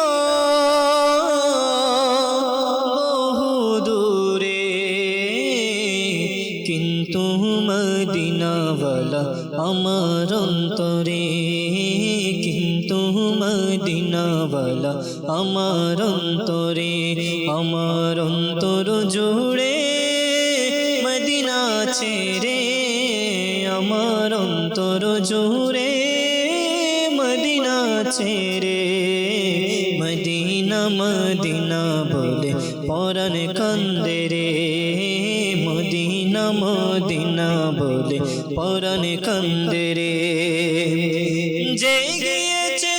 বহু দূরে, কিন্তু মদিনাওয়ালা আমার অন্তরে, কিন্তু মদিনাওয়ালা আমার অন্তরে, আমার অন্তর জুড়ে মদিনা ছেড়ে, আমার অন্তর জুড়ে মদিনা ছেড়ে, মদিনা মদিনা বলে পরাণ কান্দে রে, মদিনা মদিনা বলে পরাণ কান্দে রে। যে গিয়েছে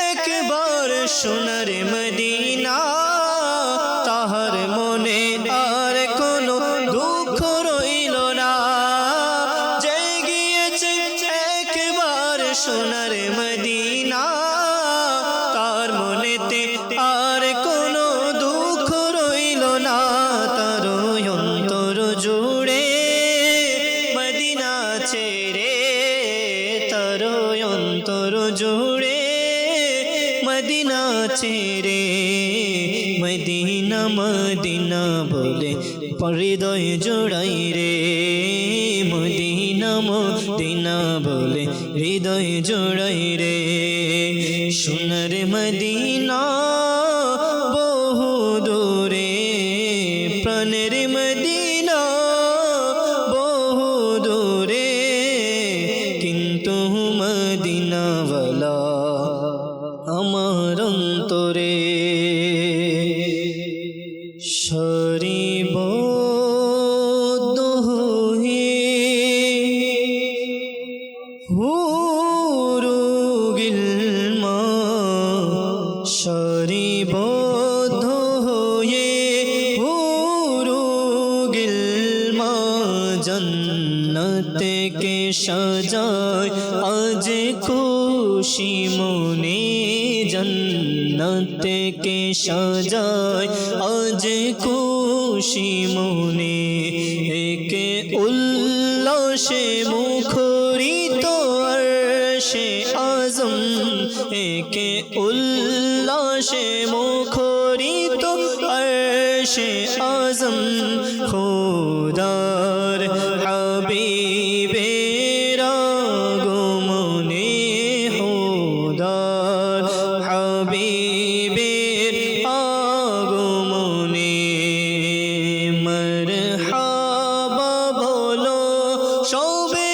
একবার সোনার মদিনা, তাহার মনে আর কোনো দুঃখ রইল না। যে গিয়েছে একবার সোনার মদিনা, তার মনেতে আর কোনো দুঃখ রইল না। তার অন্তর জুড়ে মদিনা ছেড়ে, তার অন্তর জুড়ে মদিনা ছেড়ে, মদিনা মদিনা বলে হৃদয় জোড়াই রে, মদিনা মদিনা বলে হৃদয় জোড়াই রে। সোনার মদিনা বহু দূরে, প্রাণের মদিনা বহু দূরে, কিন্তু মদিনাওয়ালা আমার অন্তরে। শরীবদ্ধ হয়ে হুরু গিলমা, শরীবদ্ধ হয়ে হুরু গিলমা, জন্নতে কে সাজায় আজ খুশি মনে, জন্নতে কে সাজায় আজ খুশি মনে। একে উল্লাসে মুখরিত আরশে আজম, একে উল্লাসে মুখরিত আরশে আজম। খোদার হাবিবের আগমনে, খোদার হাবিবের আগমনে, মরহাবা বলো সবে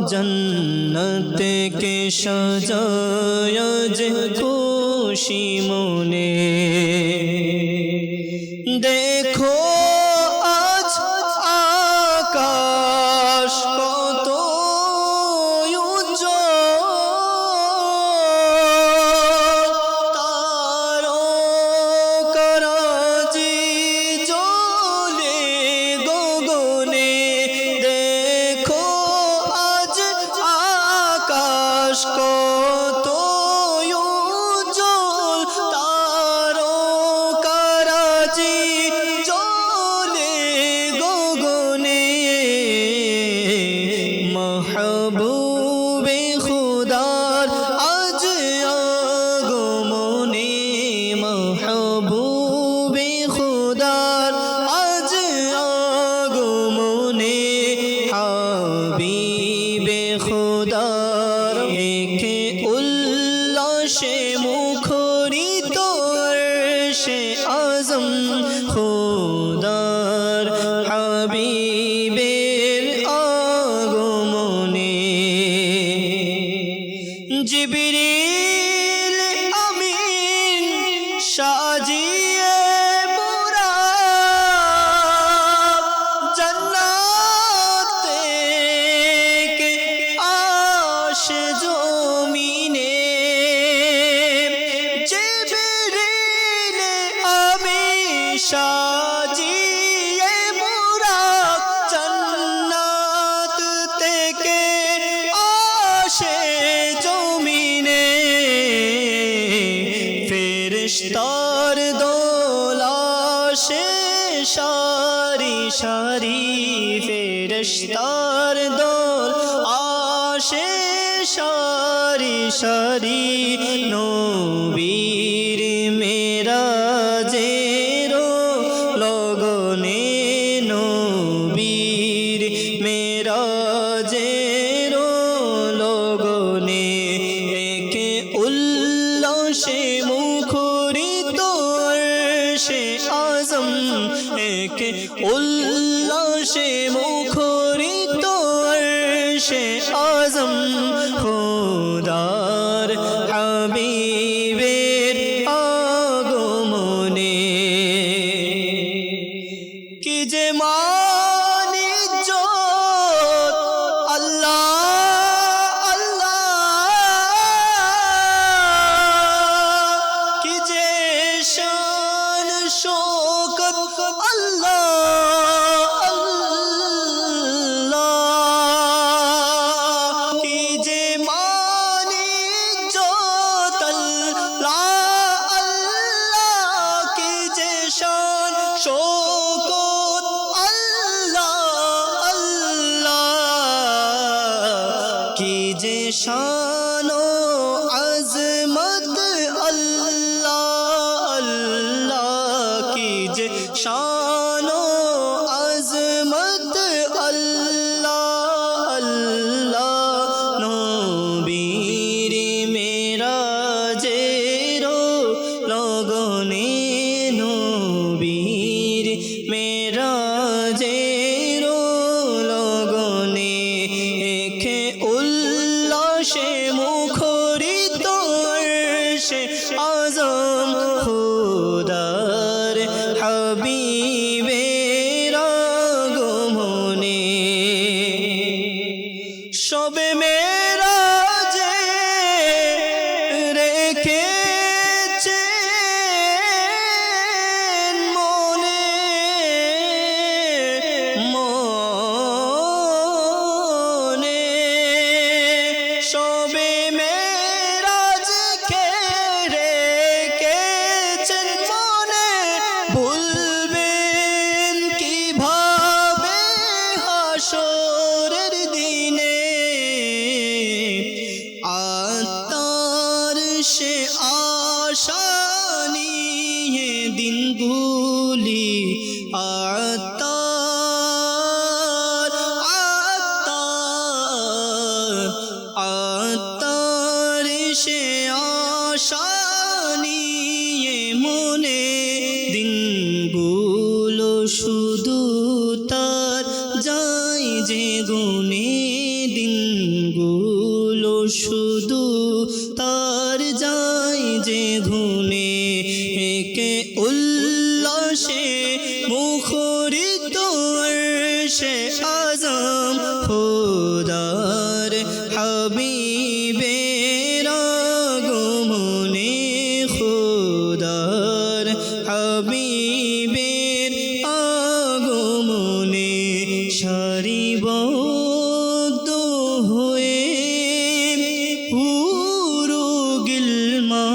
जन्नत के सजाया जे खुशी मने देखो आज आकाश कत तारकाराजी জ্বলে গগনে দেখো আজ আকাশ কত উজ্জ্বল তারকারাজি জ্বলে গগনে মাহবুবে খুদার আজ আগমনে মাহবুবে খুদার আজ আগমনে হাবিবে খুদার একে উল্লাসে মুখরিত আরশে আজম খুদার হাবিবের আগমনে জিবরিল আমিন সাজিয়ে মোরা জান্নাত থেকে আসে জমিনে জিবরিল আমিন সাজিয়ে মোরা জান্নাত থেকে আসে জমিনে ফেরেশতার দল আসে সারি সারি ফেরেশতার দল আসে সারি সারি নবীর মেরাজের লগনে নবীর মেরাজের লগনে একে উল্লাসে মুখরিত আরশে আজম একে উল্লাসে মুখরিত আরশে আজম খোদার হাবিবের আগমনে কি যে মানিজ্জত আল্লাহ আল্লাহ কি যে শান শৌকত আল্লাহ আল্লাহ কি যে মানিজ্জত আল্লাহ আল্লাহ কি যে শান শৌকত আল্লাহ আল্লাহ কি যে শান ও আজমত আল্লাহ আল্লাহ কি যে শান ও আজমত আল্লাহ আল্লাহ নবীর মেরাজের লগনে নবীর মেরাজের লগনে একে উল্লাসে মুখরিত আরশে আজম খুদার হাবিবের আগমনে সবে মেরাজে রেখেছেন মনে মনে সবে মেরাজকে রেখেছেন মনে ভুলবেন কিভাবে হাসরের দিনে আত্মার সে আশা নিয়ে দিনগুলি আত্মার আত্মার আত্মার সে আশা নিয়ে মনে দিনগুলি উল্লাসে মুখরিত আরশে আজম খোদার হাবিবের আগমনে খোদার হাবিবের আগমনে সারিবদ্ধ হয়ে পুরো গিলমা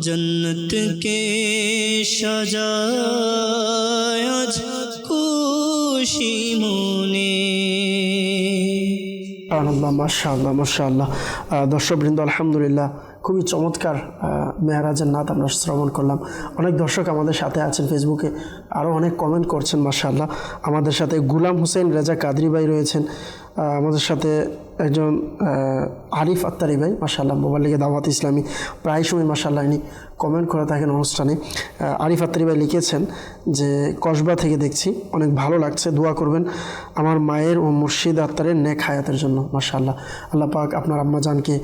जन्नत के सजाय आज खुशी मोने আল্লাহ মাশাআল্লাহ মাশাআল্লাহ। দর্শকবৃন্দ আলহামদুলিল্লাহ খুবই চমৎকার মেরাজের নাত আমরা শ্রবণ করলাম। অনেক দর্শক আমাদের সাথে আছেন ফেসবুকে, আরও অনেক কমেন্ট করছেন মাশাআল্লাহ। আমাদের সাথে গুলাম হোসেন রেজা কাদরি ভাই রয়েছেন, আমাদের সাথে একজন আরিফ আত্তারি ভাই মাশাআল্লাহ মোবাইল লিগে দাওয়াত ইসলামী প্রায় সময় মাশাআল্লাহ ইনি কমেন্ট করে থাকেন অনুষ্ঠানে। আরিফ আত্তারি ভাই লিখেছেন যে কসবা থেকে দেখছি, অনেক ভালো লাগছে, দোয়া করবেন আমার মায়ের ও মুর্শিদ আত্তারের নেক হায়াতের জন্য মাশাআল্লাহ। আল্লাহ পাক আপনার আম্মা জানকে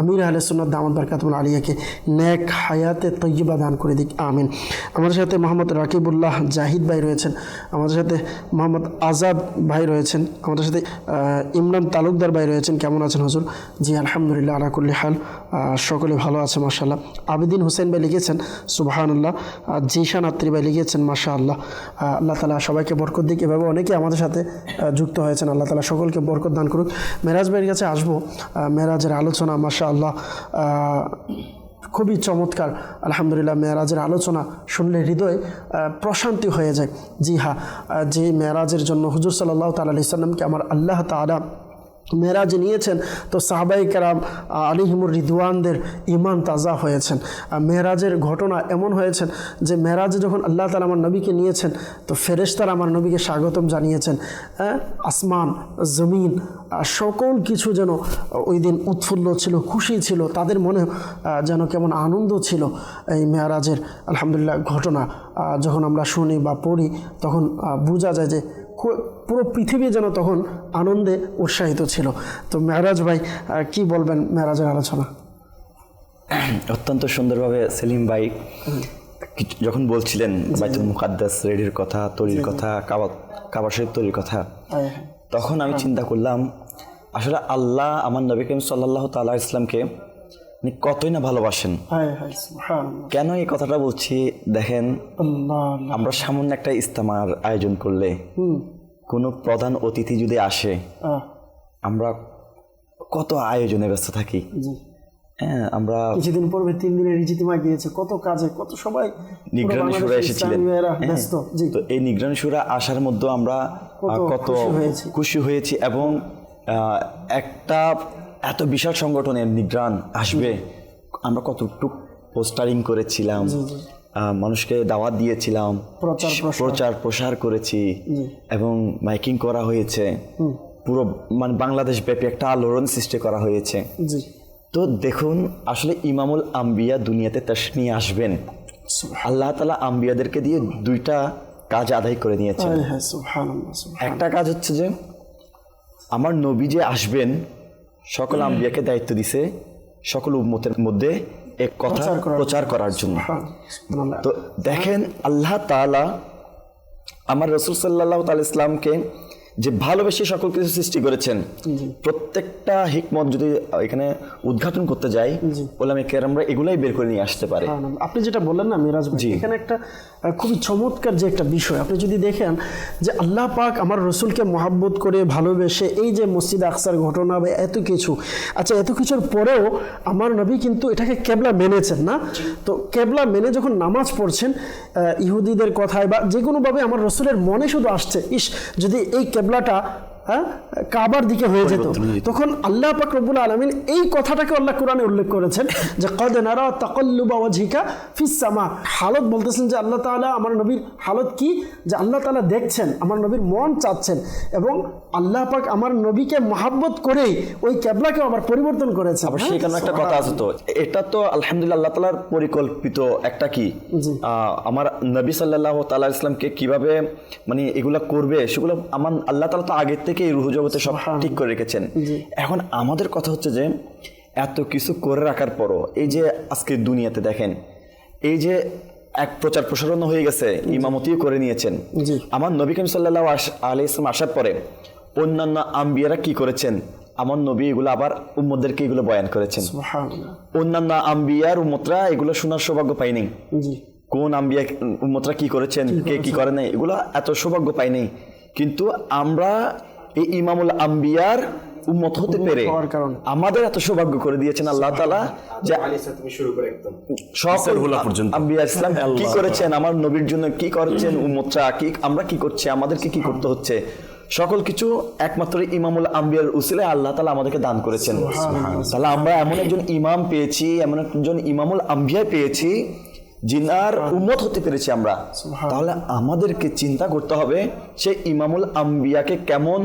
আমির আহলে সুন্নাত দামাত বারকাতুল আলিয়াকে নেক হায়াতে তৈয়বা দান করে দিক, আমিন। আমাদের সাথে মোহাম্মদ রাকিবুল্লাহ জাহিদ ভাই রয়েছেন, আমাদের সাথে মোহাম্মদ আজাদ ভাই রয়েছেন, আমাদের সাথে ইমরান তালুকদার ভাই রয়েছেন। কেমন আছেন হুজুর? জি আলহামদুলিল্লাহ আলা কুল্লি হাল, সকলে ভালো আছে মাশাআল্লাহ। আবেদিন হোসেন ভাই লিখেছেন সুবহানাল্লাহ। জিশান আত্রি ভাই লিখেছেন মাশাআল্লাহ। আল্লাহ তাআলা সবাইকে বরকত দিক। এভাবে অনেকে আমাদের সাথে যুক্ত হয়েছেন, আল্লাহ তাআলা সকলকে বরকত দান করুক। মেরাজ ভাইয়ের কাছে আসবো, মেরাজের আলোচনা মাশাআল্লাহ খুবই চমৎকার আলহামদুলিল্লাহ। মেরাজের আলোচনা শুনলে হৃদয় প্রশান্তি হয়ে যায়। জি হ্যাঁ, যে মেরাজের জন্য হুজুর সাল্লাল্লাহু তাআলা আলাইহি সাল্লামকে আমার আল্লাহ তাআলা মেরাজে নিয়েছেন, তো সাহাবাই কেরাম আলিহিমুর রিদওয়ানদের ইমান তাজা হয়েছেন। মেরাজের ঘটনা এমন হয়েছেন যে মেরাজে যখন আল্লাহ তাআলা আমার নবীকে নিয়েছেন, তো ফেরেশতারা আমার নবীকে স্বাগতম জানিয়েছেন। আসমান জমিন সকল কিছু যেন ওই দিন উৎফুল্ল ছিল, খুশি ছিল, তাদের মনে যেন কেমন আনন্দ ছিল। এই মেরাজের আলহামদুলিল্লাহ ঘটনা যখন আমরা শুনি বা পড়ি, তখন বোঝা যায় যে পুরো পৃথিবী যেন তখন আনন্দে উৎসাহিত ছিল। তো মেরাজ ভাই কি বলবেন মেরাজের আলোচনা? অত্যন্ত সুন্দরভাবে সেলিম ভাই যখন বলছিলেন বাইতুল মুকাদ্দাস রেডির কথা, তৈরির কথা, কাবা শরীফ তৈরির কথা, তখন আমি চিন্তা করলাম আসলে আল্লাহ আমার নবী করিম সাল্লাল্লাহু তাআলা ইসলামকে কতই না ভালোবাসেন। কেন এই কথাটা বলছি দেখেন, আমরা সামান্য একটা ইজতেমার আয়োজন করলে কোনো প্রধান অতিথি যদি আসে, আমরা কত আয়োজনে ব্যস্ত থাকি। হ্যাঁ, আমরা কিছুদিন পূর্বে 3 দিনের ইজতিমা গিয়েছে, কত কাজে, কত সবাই নিগরানি শুরা এসেছিলেন। তো এই নিগরানি শুরা আসার মধ্যে আমরা কত খুশি হয়েছি, এবং একটা এত বিশাল সংগঠনের নিগরান আসবে, আমরা কতটুক পোস্টারিং করেছিলাম, মানুষকে দাওয়াত দিয়েছিলাম, প্রচার প্রসার করেছি, এবং মাইকিং করা হয়েছে, পুরো মানে বাংলাদেশ ব্যাপী একটা আলোড়ন সৃষ্টি করা হয়েছে। তো দেখুন আসলে ইমামুল আম্বিয়া দুনিয়াতে তাশরিফ আসবেন, আল্লাহ তাআলা আম্বিয়াদেরকে দিয়ে 2টা কাজ আদায় করে নিয়েছেন। একটা কাজ হচ্ছে যে আমার নবী যে আসবেন, সকল আম্বিয়াকে দায়িত্ব দিছে সকল উম্মতের মধ্যে এক কথা প্রচার করার জন্য। তো দেখেন আল্লাহ তাআলা আমার রাসূল সাল্লাল্লাহু তাআলা ইসলামকে যে ভালোবেসে সকল কিছু সৃষ্টি করেছেন, প্রত্যেকটা হিকমত যদি এখানে উদ্ঘাটন করতে যাই, ওলামা কেরামরা এগুলাই বের করে নিয়ে আসতে পারে। আপনি যেটা বললেন না মিরাজ ভাই, এখানে একটা খুবই চমৎকার যে একটা বিষয়, আপনি যদি দেখেন যে আল্লাহ পাক আমার রসুলকে মহাব্বত করে ভালোবেসে এই যে মসজিদ আকসার ঘটনা বা এত কিছু, আচ্ছা এত কিছুর পরেও আমার নবী কিন্তু এটাকে কেবলা মেনেছেন না। তো কেবলা মেনে যখন নামাজ পড়ছেন, ইহুদিদের কথায় বা যে কোনোভাবে আমার রসুলের মনে শুধু আসছে, ইস যদি এই কেবলাটা কাবার দিকে হয়ে যেত, তখন আল্লাহ পাক রব্বুল আলামিন এই কথাটাকে আল্লাহ কোরআনে উল্লেখ করেছেন যে কদ নারা তাকাল্লুবা ওয়াজহিকা ফিস সামা। হালত বলতেছেন যে আল্লাহ তাআলা আমার নবীর হালত কি, যে আল্লাহ তাআলা দেখছেন, আমার নবীর মন চাচ্ছেন, এবং আল্লাহ পাক আমার নবীকে মহাব্বত করেই ওই কেবলাকে আবার পরিবর্তন করেছেন। আবার সেখানে একটা কথা আছে, তো এটা তো আলহামদুলিল্লাহ আল্লাহ তাআলার পরিকল্পিত একটা কি, আমার নবী সাল্লাল্লাহু তাআলা ইসলামকে কিভাবে মানে এগুলা করবে, সেগুলো আমার আল্লাহ তাআলা তো আগে থেকে এই রুহ জগতে সব ঠিক করে রেখেছেন। এখন আমাদের কথা হচ্ছে যে এত কিছু করে রাখার পরও এই যে আজকের দুনিয়াতে দেখেন, এই যে এক প্রচার প্রসারণ হয়ে গেছে, ইমামতিও করে নিয়েছেন। আমার নবী করিম সাল্লাল্লাহু আলাইহি ওয়াসাল্লাম আসার পরে অন্যান্য আম্বিয়ারা কি করেছেন, আমার নবী এগুলো আবার উম্মতদেরকে এগুলো বয়ান করেছেন। অন্যান্য আম্বিয়ার উম্মতরা এগুলো শোনার সৌভাগ্য পায়নি। কোন আম্বিয়া উম্মতরা কি করেছেন, কে কি করে নাই, এগুলো এত সৌভাগ্য পায়নি। কিন্তু আমরা এই ইমামুল আম্বিয়ার উম্মত হতে পেরে আমাদের এত সৌভাগ্য করে দিয়েছেন আল্লাহ তাআলা, যে সকল আম্বিয়া ইসলাম কি করেছেন, আমার নবীর জন্য কি করেছেন, উম্মতরা কি, আমরা কি করছি, আমাদেরকে কি করতে হচ্ছে, সকল কিছু একমাত্র ইমামুল আম্বিয়ার উসিলায় আল্লাহ তাআলা আমাদেরকে দান করেছেন। তাহলে আমরা এমন একজন ইমাম পেয়েছি, এমন একজন ইমামুল আম্বিয়া পেয়েছি জিনার উম্মত হতে পেরেছি আমরা। তাহলে আমাদেরকে চিন্তা করতে হবে সেই ইমামুল আম্বিয়াকে কেমন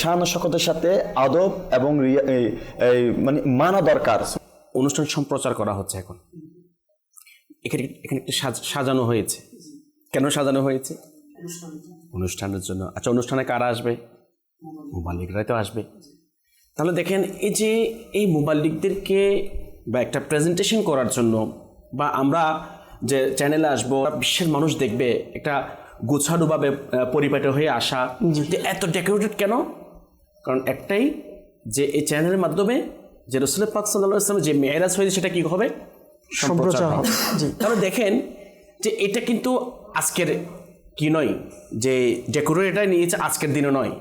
শান ও শকতের সাথে আদব এবং মানে মানা দরকার। অনুষ্ঠান সম্প্রচার করা হচ্ছে এখন, এখানে একটা সাজানো হয়েছে। কেন সাজানো হয়েছে? অনুষ্ঠানের জন্য। আচ্ছা, অনুষ্ঠানে কারা আসবে? মুবাল্লিগরাই তো আসবে। তাহলে দেখেন, এই যে এই মুবাল্লিগদেরকে বা একটা প্রেজেন্টেশন করার জন্য, বা আমরা যে চ্যানেলে আসবো, বিশ্বের মানুষ দেখবে একটা গোছানোভাবে পরিপাটি হয়ে আসা, যে এত ডেকোরেটেড কেন? কারণ একটাই, যে এই চ্যানেলের মাধ্যমে যে রাসূল পাক সাল্লাল্লাহু আলাইহি ওয়াসাল্লাম যে মেরাজ হয়েছে সেটা কি হবে? সম্প্রচার হবে। তাহলে দেখেন যে এটা কিন্তু আজকের কি নয়, যে ডেকোরেটটা নিয়েছে আজকের দিনে নয়,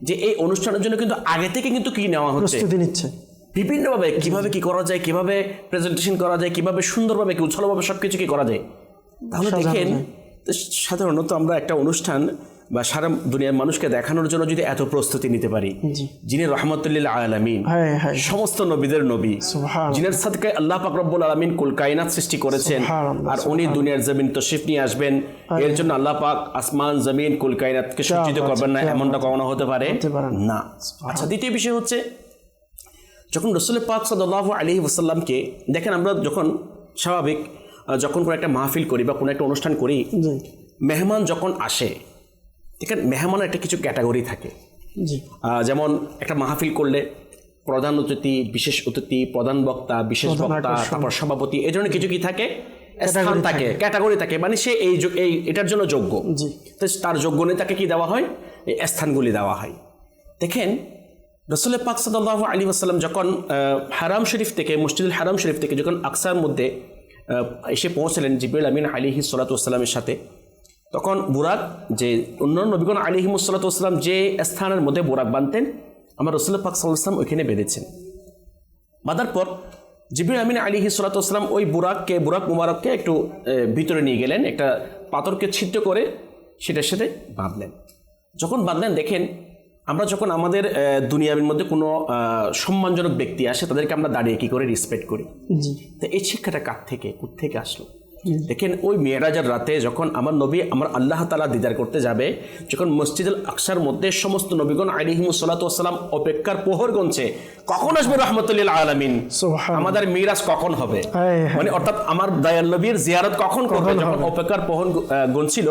যে এই অনুষ্ঠানের জন্য কিন্তু আগে থেকে কিন্তু কি নেওয়া হচ্ছে, প্রস্তুতি নিচ্ছে বিভিন্নভাবে, কিভাবে কি করা যায়, কিভাবে প্রেজেন্টেশন করা যায়, কিভাবে সুন্দরভাবে কি উচ্ছলভাবে সবকিছু কি করা যায়। তাহলে দেখেন, সাধারণত আমরা একটা অনুষ্ঠান বা সারা দুনিয়ার মানুষকে দেখানোর জন্য যদি এত প্রস্তুতি নিতে পারি, যিনি রহমতুল্লিল আলামিন, সমস্ত নবীদের নবী, যিনার সাদকায় আল্লাহ পাক রব্বুল আলামিন কুল কায়নাত সৃষ্টি করেছেন, আর উনি দুনিয়ার জমিন তশরিফ নিয়ে আসবেন, এর জন্য আল্লাহ পাক আসমান জমিন কুল কায়নাতকে সজ্জিত করবেন না, এমনটা কখনো হতে পারে না। আচ্ছা, দ্বিতীয় বিষয় হচ্ছে, যখন রাসূল পাক সাল্লাল্লাহু আলাইহি ওয়াসাল্লামকে দেখেন, আমরা যখন স্বাভাবিক যখন কোনো একটা মাহফিল করি বা কোনো একটা অনুষ্ঠান করি, মেহমান যখন আসে, দেখেন মেহমানের একটা কিছু ক্যাটাগরি থাকে। যেমন একটা মাহফিল করলে প্রধান অতিথি, বিশেষ অতিথি, প্রধান বক্তা, বিশেষ বক্তা, তারপর সভাপতি, এই ধরনের কিছু কি থাকে, স্থান থাকে, ক্যাটাগরি থাকে, মানে সে এই এটার জন্য যোগ্য, তো তার যোগ্য নেই তাকে কি দেওয়া হয়, এই স্থানগুলি দেওয়া হয়। দেখেন রাসূল পাক সাল্লাল্লাহু আলাইহি ওয়াসাল্লাম যখন হারাম শরীফ থেকে, মসজিদুল হারাম শরীফ থেকে যখন আকসার মধ্যে এসে পৌঁছলেন জিবরিল আমিন আলাইহিস সালাতু ওয়াসসালামের সাথে, তখন বুরাক, যে অন্যান্য নবীগণ আলাইহিমুস সালাতু ওয়াসসালাম যে স্থানের মধ্যে বুরাক বাঁধতেন, আমার রাসূল পাক সাল্লাল্লাহু আলাইহি ওয়াসাল্লাম ওইখানে বেঁধেছেন। বাঁধার পর জিবরিল আমিন আলাইহিস সালাতু ওয়াসসালাম ওই বুরাক মুবারককে একটু ভিতরে নিয়ে গেলেন, একটা পাথরকে ছিদ্র করে সেটার সাথে বাঁধলেন। যখন বাঁধলেন, দেখেন আমরা যখন আমাদের দুনিয়ার মধ্যে কোনো সম্মানজনক ব্যক্তি আসে, তাদেরকে আমরা দাঁড়িয়ে কি করে রেসপেক্ট করি। তো এই শিক্ষাটা কার থেকে, কোত্থেকে আসলো? দেখেন ওই মেরাজের রাতে যখন আমার নবী আমার আল্লাহ তাআলা দিদার করতে যাবে, যখন মসজিদুল আকসার মধ্যে সমস্ত নবীগণ আলাইহিমুস সালাতু ওয়াসসালাম অপেক্ষার প্রহর গুনছে, কখন আসবে রাহমাতুল আলামিন, আমাদের মিরাজ কখন হবে, মানে অর্থাৎ আমার দয়াল নবীর জিয়ারত কখন করবে। যখন অপেক্ষার প্রহর গুনছিল,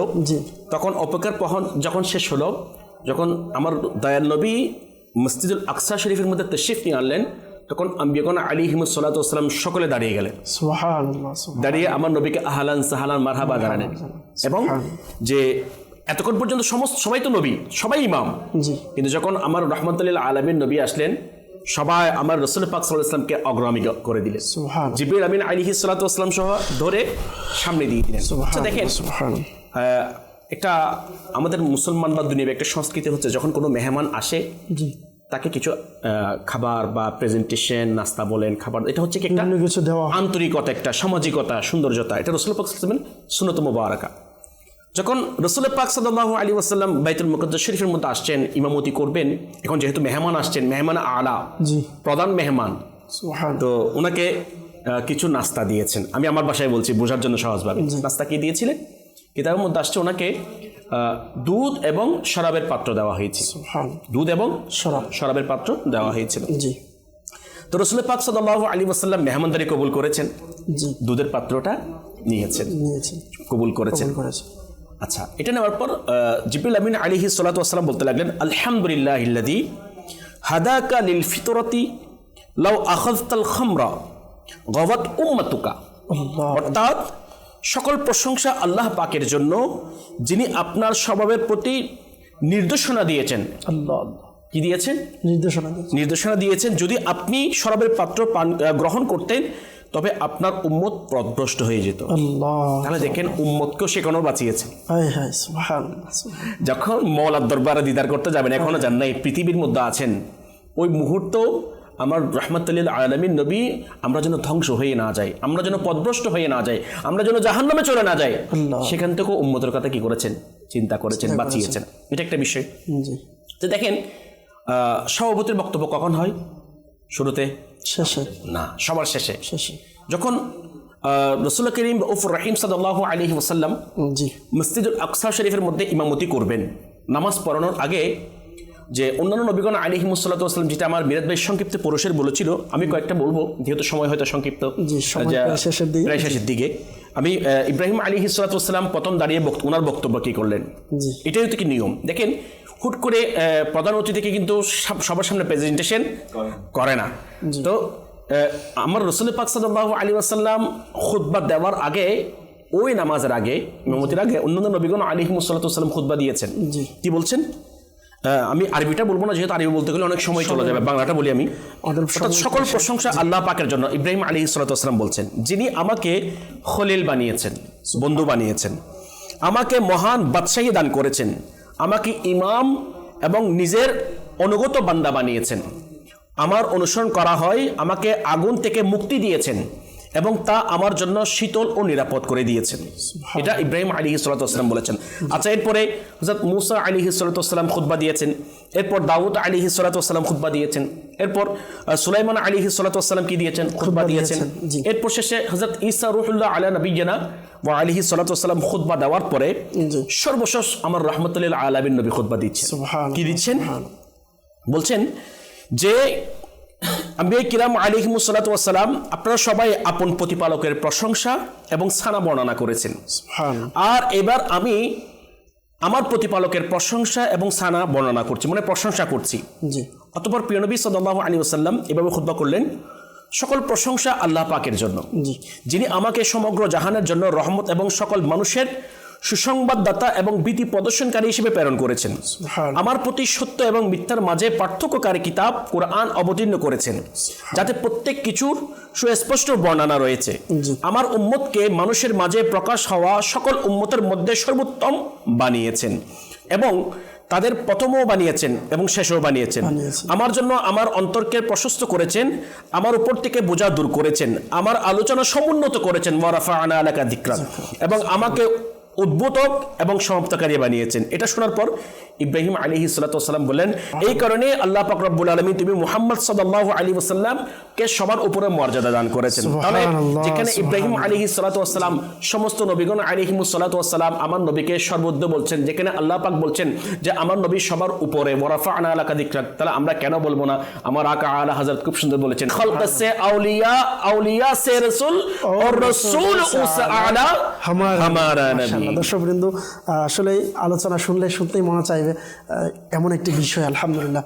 তখন অপেক্ষার প্রহর যখন শেষ হলো, যখন আমার দয়াল নবী মসজিদুল আকসা শরীফের মধ্যে তাশরিফ নিয়ে আনলেন, তখন আম্বিয়াগণ আলাইহিমুস সালাতু ওয়াসসালাম সকলে দাঁড়িয়ে গেলেন। সুবহানাল্লাহ, দাঁড়িয়ে আমার নবীকে আহলান সাহলান মারহাবা জানালেন। এবং যে এতক্ষণ পর্যন্ত সবাই তো নবী, সবাই ইমাম, কিন্তু যখন আমার রাহমাতুল আলামিন নবী আসলেন, সবাই আমার রাসূল পাক সাল্লাল্লাহু আলাইহি ওয়াসাল্লামকে অগ্রগামী করে দিলেন। জিবরিল আমিন আলাইহিস সালাতু ওয়াসসালাম সহ ধরে সামনে দিয়ে দিলেন। আচ্ছা দেখেন, একটা আমাদের মুসলমান বা দুনিয়ার একটা সংস্কৃতি হচ্ছে, যখন কোনো মেহমান আসে তাকে কিছু খাবার বা প্রেজেন্টেশন, নাস্তা বলেন, খাবার, এটা হচ্ছে কি একটা আন্তরিকতা, একটা সামাজিকতা, সৌন্দর্যতা, এটা রাসূল পাক সাল্লাল্লাহু আলাইহি ওয়াসাল্লামের সুন্নত মুবারাকা। যখন রাসূল পাক সাল্লাল্লাহু আলাইহি ওয়াসাল্লাম বাইতুল মুকাদ্দাস শরীফের মধ্যে আসছেন, ইমামতি করবেন, এখন যেহেতু মেহমান আসছেন, মেহমান আলা, প্রধান মেহমান, তো ওনাকে কিছু নাস্তা দিয়েছেন। আমি আমার ভাষায় বলছি বোঝার জন্য সহজভাবে। নাস্তা কি দিয়েছিলেন? কিতাবের মধ্যে আসছে ওনাকে দুধ এবং শরাবের পাত্র দেওয়া হয়েছে। দুধ এবং শরাবের পাত্র দেওয়া হয়েছিল। তো রাসূল পাক সাল্লাল্লাহু আলাইহি ওয়াসাল্লাম মেহমানদারি কবুল করেছেন, দুধের পাত্রটা নিয়েছেন, কবুল করেছেন। আচ্ছা, এটা নেওয়ার পর জিবরিল আমিন আলাইহিস সালাতু ওয়াসসালাম বলতে লাগলেন, আলহামদুলিল্লাহিল্লাযী হাদাকা লিল ফিতরাতি লাউ আখাযতাল খামরা গাওয়াত উম্মাতুকা, অর্থাৎ সকল প্রশংসা আল্লাহ পাকের জন্য যিনি আপনার স্বভাবের প্রতি নির্দেশনা দিয়েছেন। আল্লাহ কি দিয়েছেন? নির্দেশনা দিয়েছেন। যদি আপনি শরাবের পাত্র গ্রহণ করতেন তবে আপনার উম্মত পথভ্রষ্ট হয়ে যেত। তাহলে দেখেন, উম্মতকেও সে কোনো বাঁচিয়েছে। যখন মওলার দরবারে দিদার করতে যাবেন, এখনো যান নাই, পৃথিবীর মধ্যে আছেন, ওই মুহূর্ত আমার রাহমাতুল লিল আলামিন নবী আমরা যেন ধ্বংস হয়ে না যাই, আমরা যেন পথভ্রষ্ট হয়ে না যাই, আমরা যেন জাহান্নামে চলে না যাই, সেখান থেকেও উম্মতের কথা কি করেছেন? চিন্তা করেছেন, বাঁচিয়েছেন। এটা একটা বিষয়। তো দেখেন, সভাপতির বক্তব্য কখন হয়? শুরুতে? শেষে না, সবার শেষে। যখন রাসূল করিম রউফুর রহিম সাল্লাল্লাহু আলাইহি ওয়াসাল্লাম মসজিদুল আকসা শরীফের মধ্যে ইমামতি করবেন, নামাজ পড়ানোর আগে যে অন্যান্য নবীগণ আলাইহিমুস সালাতু ওয়াস সালাম, যেটা আমার মিরাদ ভাই সংক্ষিপ্ত পুরুষের বলেছিল, আমি কয়েকটা বলবো যেহেতু সময় হয়তো সংক্ষিপ্ত, প্রায় শেষের দিকে। আমি ইব্রাহিম আলাইহিস সালাতু ওয়াস সালাম প্রথম দাঁড়িয়ে ওনার বক্তব্য কি করলেন, এটাই হচ্ছে কি নিয়ম। দেখেন, হুট করে প্রধান অতিথিকে কিন্তু সবার সামনে প্রেজেন্টেশন করে না। তো আমার রাসূল পাক সাল্লাল্লাহু আলাইহি ওয়াসাল্লাম খুতবা দেওয়ার আগে, ওই নামাজের আগে, ইমামতির আগে অন্যান্য নবীগণ আলাইহিমুস সালাতু ওয়াস সালাম খুতবা দিয়েছেন। কি বলছেন? আমি আরবিটা বলবো না, যেহেতু আরবি বলতে গেলে অনেক সময় চলে যাবে, বাংলাটা বলি আমি। সকল প্রশংসা আল্লাহ পাকের জন্য। ইব্রাহিম আলাইহিস সালাতু ওয়াস সালাম বলছেন, যিনি আমাকে খলিল বানিয়েছেন, বন্ধু বানিয়েছেন, আমাকে মহান বাদশাহী দান করেছেন, আমাকে ইমাম এবং নিজের অনুগত বান্দা বানিয়েছেন, আমার অনুসরণ করা হয়, আমাকে আগুন থেকে মুক্তি দিয়েছেন এবং তা আমার জন্য শীতল ও নিরাপদ করে দিয়েছেন। এটা ইব্রাহিম আলাইহিস সালাতু ওয়াস সালাম বলেছেন। আচ্ছা, এরপরে হযরত মূসা আলাইহিস সালাতু ওয়াস সালাম খুতবা দিয়েছেন, এরপর দাউদ আলাইহিস সালাতু ওয়াস সালাম খুতবা দিয়েছেন, এরপর সুলাইমান আলাইহিস সালাতু ওয়াস সালাম কি দিয়েছেন? খুতবা দিয়েছেন। এরপর শেষে হযরত ঈসা রূহুল্লাহ আলা নবিয়িনা ওয়া আলাইহিস সালাতু ওয়াস সালাম খুতবা দেওয়ার পরে সর্বশেষ আমার রাহমাতুল লিল আলামিন নবী খুতবা দিচ্ছেন। কি দিচ্ছেন? বলছেন যে আম্বিয়া কিরাম আলাইহিমুস সালাতু ওয়াস সালাম আপনারা সবাই আপন প্রতিপালকের প্রশংসা এবং সানা বর্ণনা করেছেন, আর এবার আমি আমার প্রতিপালকের প্রশংসা এবং সানা বর্ণনা করছি, মানে প্রশংসা করছি। অতঃপর প্রিয় নবী সাল্লাল্লাহু আলাইহি ওয়াসাল্লাম এভাবে খুতবা করলেন, সকল প্রশংসা আল্লাহ পাকের জন্য, যিনি আমাকে সমগ্র জাহানের জন্য রহমত এবং সকল মানুষের সুসংবাদদাতা এবং ভীতি প্রদর্শনকারী হিসেবে প্রেরণ করেছেন। আমার প্রতি সত্য এবং মিথ্যার মাঝে পার্থক্যকারী কিতাব কোরআন অবতীর্ণ করেছেন, যাতে প্রত্যেক কিছুর সুস্পষ্ট বর্ণনা রয়েছে। আমার উম্মতকে মানুষের মাঝে প্রকাশ হওয়া সকল উম্মতের মধ্যে সর্বোত্তম বানিয়েছেন এবং তাদের প্রথমও বানিয়েছেন এবং শেষও বানিয়েছেন। আমার জন্য আমার অন্তরকে প্রশস্ত করেছেন, আমার উপর থেকে বোঝা দূর করেছেন, আমার আলোচনা সমুন্নত করেছেন, ওয়া রাফা'না লাকা যিকরাক, এবং আমাকে উদ্বোধক এবং সমাপ্তকারী বানিয়েছেন। এটা শোনার পর ইব্রাহিম আলাইহিস সালাতু ওয়াস সালাম বলেন, এই কারণে আল্লাহ পাক রব্বুল আলামিন তুমি মুহাম্মদ সাল্লাল্লাহু আলাইহি ওয়াসাল্লামকে সবার উপরে মর্যাদা দান করেছেন। তাহলে যেখানে ইব্রাহিম আলাইহিস সালাতু ওয়াস সালাম সমস্ত নবীগণ আলাইহিমুস সালাতু ওয়াস সালাম আমার নবীকে সর্বোচ্চ বলছেন, যেখানে আল্লাহ পাক বলছেন যে আমার নবী সবার উপরে, ওয়া রাফা'না লাকা যিকরাক, তাহলে আমরা কেন বলবো না? আমার আকা আলা হযরত খুব সুন্দর বলেছেন, খালকাস সে আউলিয়া, আউলিয়া সে রাসূল और রাসূল উস আলা হামারা নবী। দর্শকবৃন্দ, আসলে আলোচনা শুনতেই মনে চাইবে এমন একটি বিষয়। আলহামদুলিল্লাহ।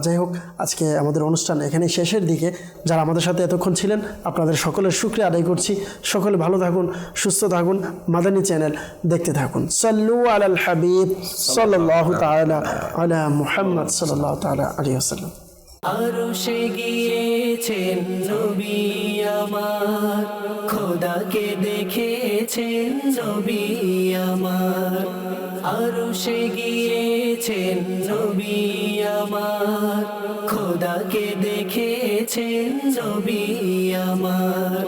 যাই হোক, আজকে আমাদের অনুষ্ঠান এখানে শেষের দিকে। যারা আমাদের সাথে এতক্ষণ ছিলেন আপনাদের সকলের শুকরিয়া আদায় করছি। সকলে ভালো থাকুন, সুস্থ থাকুন, মাদানী চ্যানেল দেখতে থাকুন। সাল্লু আলাল হাবিব সাল্লাল্লাহু তাআলা আলা মুহাম্মদ সাল্লাল্লাহু তাআলা আলাইহি ওয়াসাল্লাম। আরশে গিয়েছেন নবী আমার, খোদাকে দেখেছেন নবী আমার। আরশে গিয়েছেন নবী আমার, খোদাকে দেখেছেন নবী আমার।